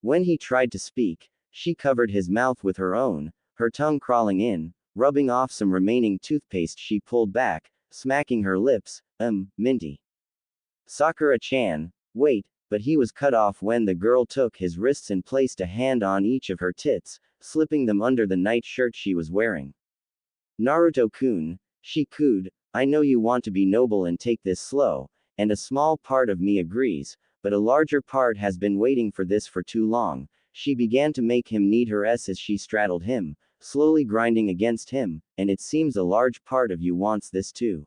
When he tried to speak, she covered his mouth with her own, her tongue crawling in, rubbing off some remaining toothpaste she pulled back, smacking her lips, minty. Sakura-chan, wait, but he was cut off when the girl took his wrists and placed a hand on each of her tits, slipping them under the night shirt she was wearing. Naruto-kun, she cooed, I know you want to be noble and take this slow, and a small part of me agrees, but a larger part has been waiting for this for too long. She began to make him need her as she straddled him, slowly grinding against him, and it seems a large part of you wants this too.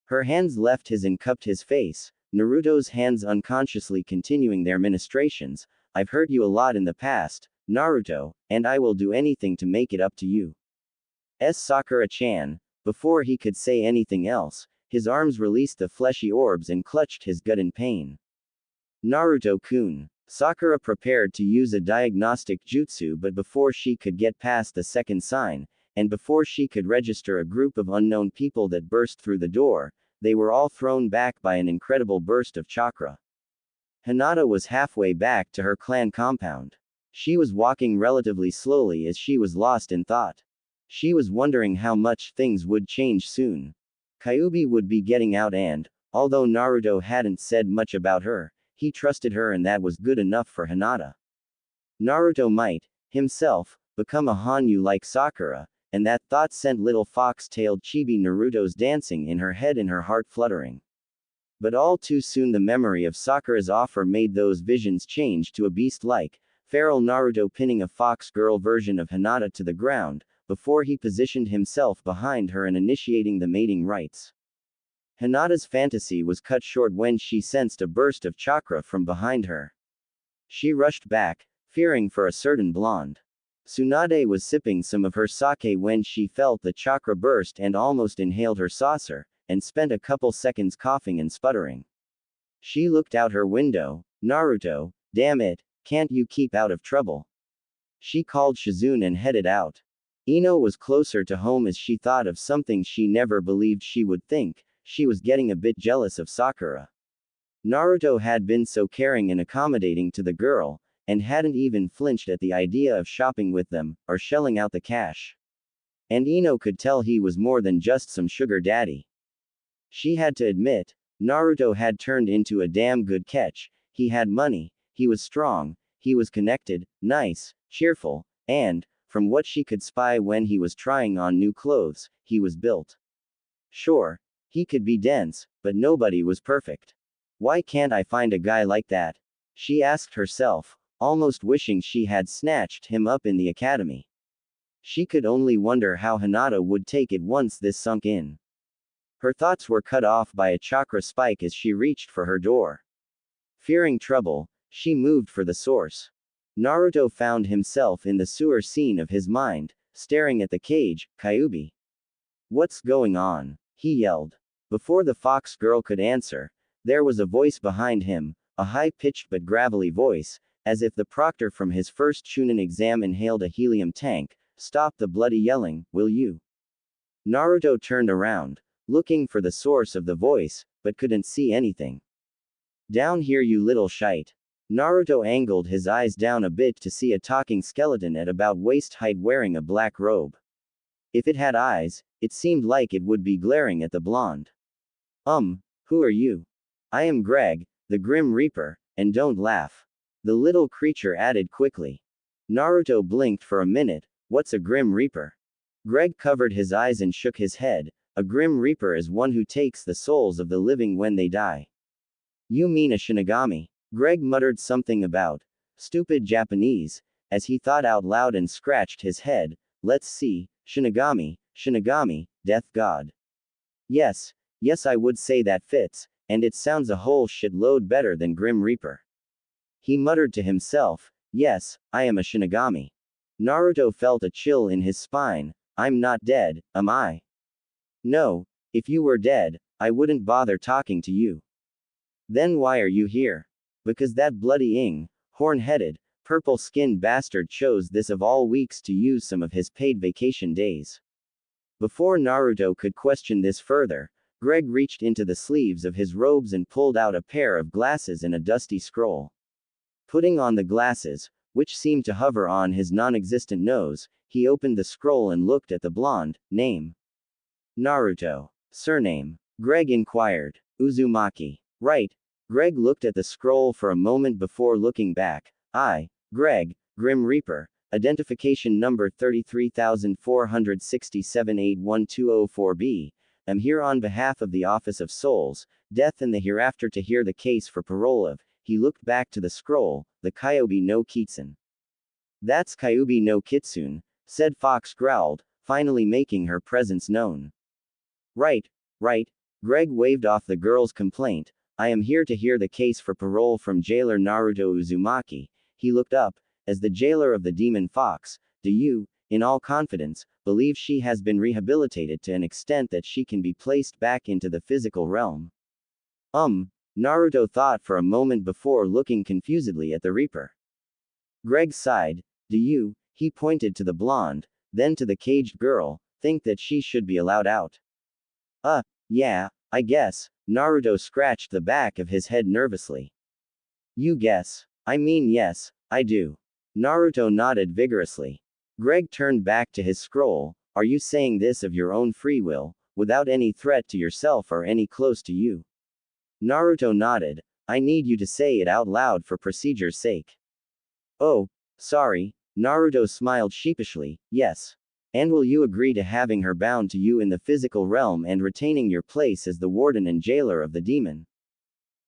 Her hands left his and cupped his face, Naruto's hands unconsciously continuing their ministrations. I've hurt you a lot in the past, Naruto, and I will do anything to make it up to you. Sakura-chan. Before he could say anything else, his arms released the fleshy orbs and clutched his gut in pain. Naruto-kun. Sakura prepared to use a diagnostic jutsu, but before she could get past the second sign, and before she could register a group of unknown people that burst through the door, they were all thrown back by an incredible burst of chakra. Hinata was halfway back to her clan compound. She was walking relatively slowly as she was lost in thought. She was wondering how much things would change soon. Kyuubi would be getting out and, although Naruto hadn't said much about her, he trusted her and that was good enough for Hinata. Naruto might, himself, become a Hanyu like Sakura, and that thought sent little fox-tailed chibi Naruto's dancing in her head and her heart fluttering. But all too soon the memory of Sakura's offer made those visions change to a beast-like, feral Naruto pinning a fox girl version of Hinata to the ground, before he positioned himself behind her and initiating the mating rites. Hinata's fantasy was cut short when she sensed a burst of chakra from behind her. She rushed back, fearing for a certain blonde. Tsunade was sipping some of her sake when she felt the chakra burst and almost inhaled her saucer, and spent a couple seconds coughing and sputtering. She looked out her window. Naruto, damn it, can't you keep out of trouble? She called Shizune and headed out. Ino was closer to home as she thought of something she never believed she would think. She was getting a bit jealous of Sakura. Naruto had been so caring and accommodating to the girl, and hadn't even flinched at the idea of shopping with them, or shelling out the cash. And Ino could tell he was more than just some sugar daddy. She had to admit, Naruto had turned into a damn good catch. He had money, he was strong, he was connected, nice, cheerful, and, from what she could spy when he was trying on new clothes, he was built. Sure, he could be dense, but nobody was perfect. Why can't I find a guy like that? She asked herself, almost wishing she had snatched him up in the academy. She could only wonder how Hinata would take it once this sunk in. Her thoughts were cut off by a chakra spike as she reached for her door. Fearing trouble, she moved for the source. Naruto found himself in the sewer scene of his mind, staring at the cage. Kyuubi. What's going on? He yelled. Before the fox girl could answer, there was a voice behind him, a high-pitched but gravelly voice, as if the proctor from his first Chunin exam inhaled a helium tank. Stop the bloody yelling, will you? Naruto turned around, looking for the source of the voice, but couldn't see anything. Down here you little shite. Naruto angled his eyes down a bit to see a talking skeleton at about waist height wearing a black robe. If it had eyes, it seemed like it would be glaring at the blonde. Who are you? I am Greg, the Grim Reaper, and don't laugh. The little creature added quickly. Naruto blinked for a minute. What's a Grim Reaper? Greg covered his eyes and shook his head. A Grim Reaper is one who takes the souls of the living when they die. You mean a Shinigami? Greg muttered something about stupid Japanese, as he thought out loud and scratched his head. Let's see, Shinigami, death god. Yes, I would say that fits, and it sounds a whole shitload better than Grim Reaper. He muttered to himself, yes, I am a Shinigami. Naruto felt a chill in his spine. I'm not dead, am I? No, if you were dead, I wouldn't bother talking to you. Then why are you here? Because that bloody horn-headed, purple-skinned bastard chose this of all weeks to use some of his paid vacation days. Before Naruto could question this further, Greg reached into the sleeves of his robes and pulled out a pair of glasses and a dusty scroll. Putting on the glasses, which seemed to hover on his non-existent nose, he opened the scroll and looked at the blonde. Name: Naruto. Surname: Greg inquired. Uzumaki. Right. Greg looked at the scroll for a moment before looking back. I, Greg, Grim Reaper, identification number 33467812004B, am here on behalf of the Office of Souls, Death and the Hereafter to hear the case for parole of. He looked back to the scroll, the Kyuubi no Kitsune. That's Kyuubi no Kitsune, said Fox growled, finally making her presence known. Right. Greg waved off the girl's complaint. I am here to hear the case for parole from jailer Naruto Uzumaki. He looked up. As the jailer of the Demon Fox, do you, in all confidence, believe she has been rehabilitated to an extent that she can be placed back into the physical realm? Naruto thought for a moment before looking confusedly at the Reaper. Greg sighed. Do you, he pointed to the blonde, then to the caged girl, think that she should be allowed out? Yeah, I guess. Naruto scratched the back of his head nervously. You guess. I mean yes, I do. Naruto nodded vigorously. Greg turned back to his scroll. Are you saying this of your own free will, without any threat to yourself or any close to you? Naruto nodded. I need you to say it out loud for procedure's sake. Oh, sorry. Naruto smiled sheepishly. Yes. And will you agree to having her bound to you in the physical realm and retaining your place as the warden and jailer of the demon?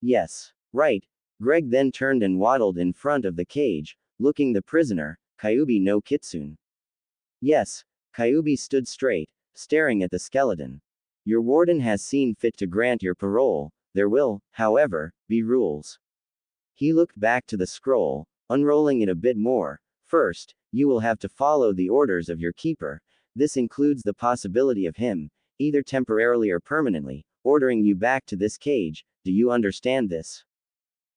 Yes. Right. Greg then turned and waddled in front of the cage, looking the prisoner, Kyuubi no Kitsune. Yes. Kyuubi stood straight, staring at the skeleton. Your warden has seen fit to grant your parole. There will, however, be rules. He looked back to the scroll, unrolling it a bit more. First, you will have to follow the orders of your keeper. This includes the possibility of him, either temporarily or permanently, ordering you back to this cage. Do you understand this?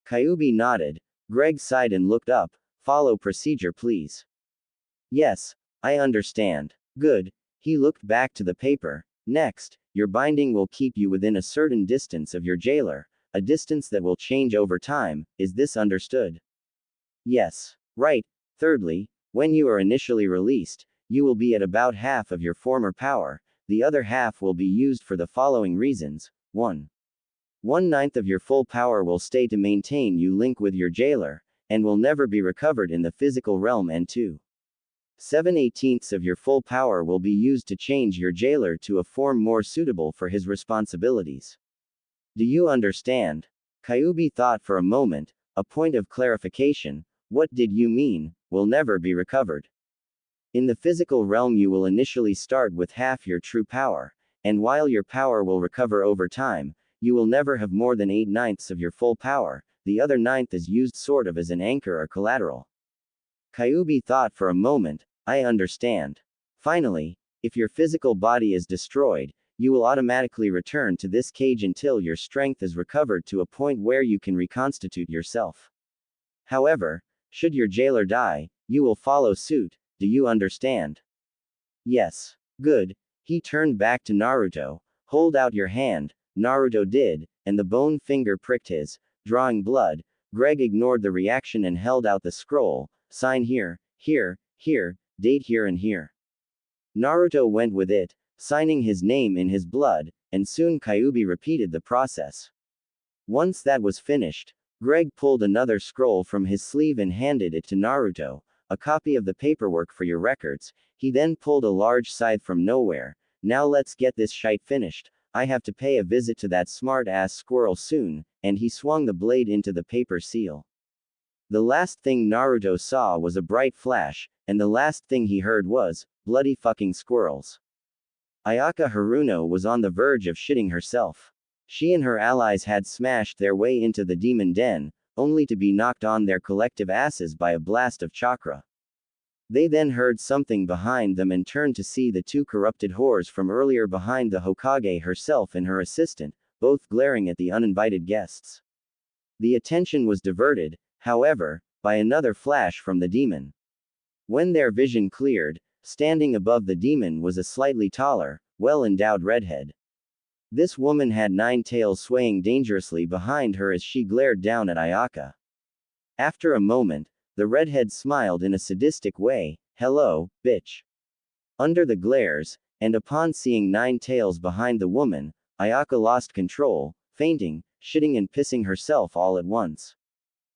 Kyuubi nodded. Greg sighed and looked up. Follow procedure, please. Yes, I understand. Good. He looked back to the paper. Next, your binding will keep you within a certain distance of your jailer, a distance that will change over time. Is this understood? Yes. Right. Thirdly, when you are initially released, you will be at about half of your former power. The other half will be used for the following reasons. 1. 1/9 of your full power will stay to maintain you link with your jailer, and will never be recovered in the physical realm, and 2. 7/18 of your full power will be used to change your jailer to a form more suitable for his responsibilities. Do you understand? Kyuubi thought for a moment. A point of clarification. What did you mean, will never be recovered? In the physical realm you will initially start with half your true power, and while your power will recover over time, you will never have more than 8/9 of your full power. The other 9th is used sort of as an anchor or collateral. Kyuubi thought for a moment. I understand. Finally, if your physical body is destroyed, you will automatically return to this cage until your strength is recovered to a point where you can reconstitute yourself. However, should your jailer die, you will follow suit. Do you understand? Yes. Good. He turned back to Naruto. Hold out your hand. Naruto did, and the bone finger pricked his, drawing blood. Greg ignored the reaction and held out the scroll. Sign here, here, here, date here and here. Naruto went with it, signing his name in his blood, and soon Kyuubi repeated the process. Once that was finished, Greg pulled another scroll from his sleeve and handed it to Naruto. A copy of the paperwork for your records. He then pulled a large scythe from nowhere. Now let's get this shite finished. I have to pay a visit to that smart-ass squirrel soon, and he swung the blade into the paper seal. The last thing Naruto saw was a bright flash, and the last thing he heard was, bloody fucking squirrels. Ayaka Haruno was on the verge of shitting herself. She and her allies had smashed their way into the demon den, only to be knocked on their collective asses by a blast of chakra. They then heard something behind them and turned to see the two corrupted whores from earlier behind the Hokage herself and her assistant, both glaring at the uninvited guests. The attention was diverted, however, by another flash from the demon. When their vision cleared, standing above the demon was a slightly taller, well-endowed redhead. This woman had 9 tails swaying dangerously behind her as she glared down at Ayaka. After a moment, the redhead smiled in a sadistic way. Hello, bitch. Under the glares, and upon seeing 9 tails behind the woman, Ayaka lost control, fainting, shitting and pissing herself all at once.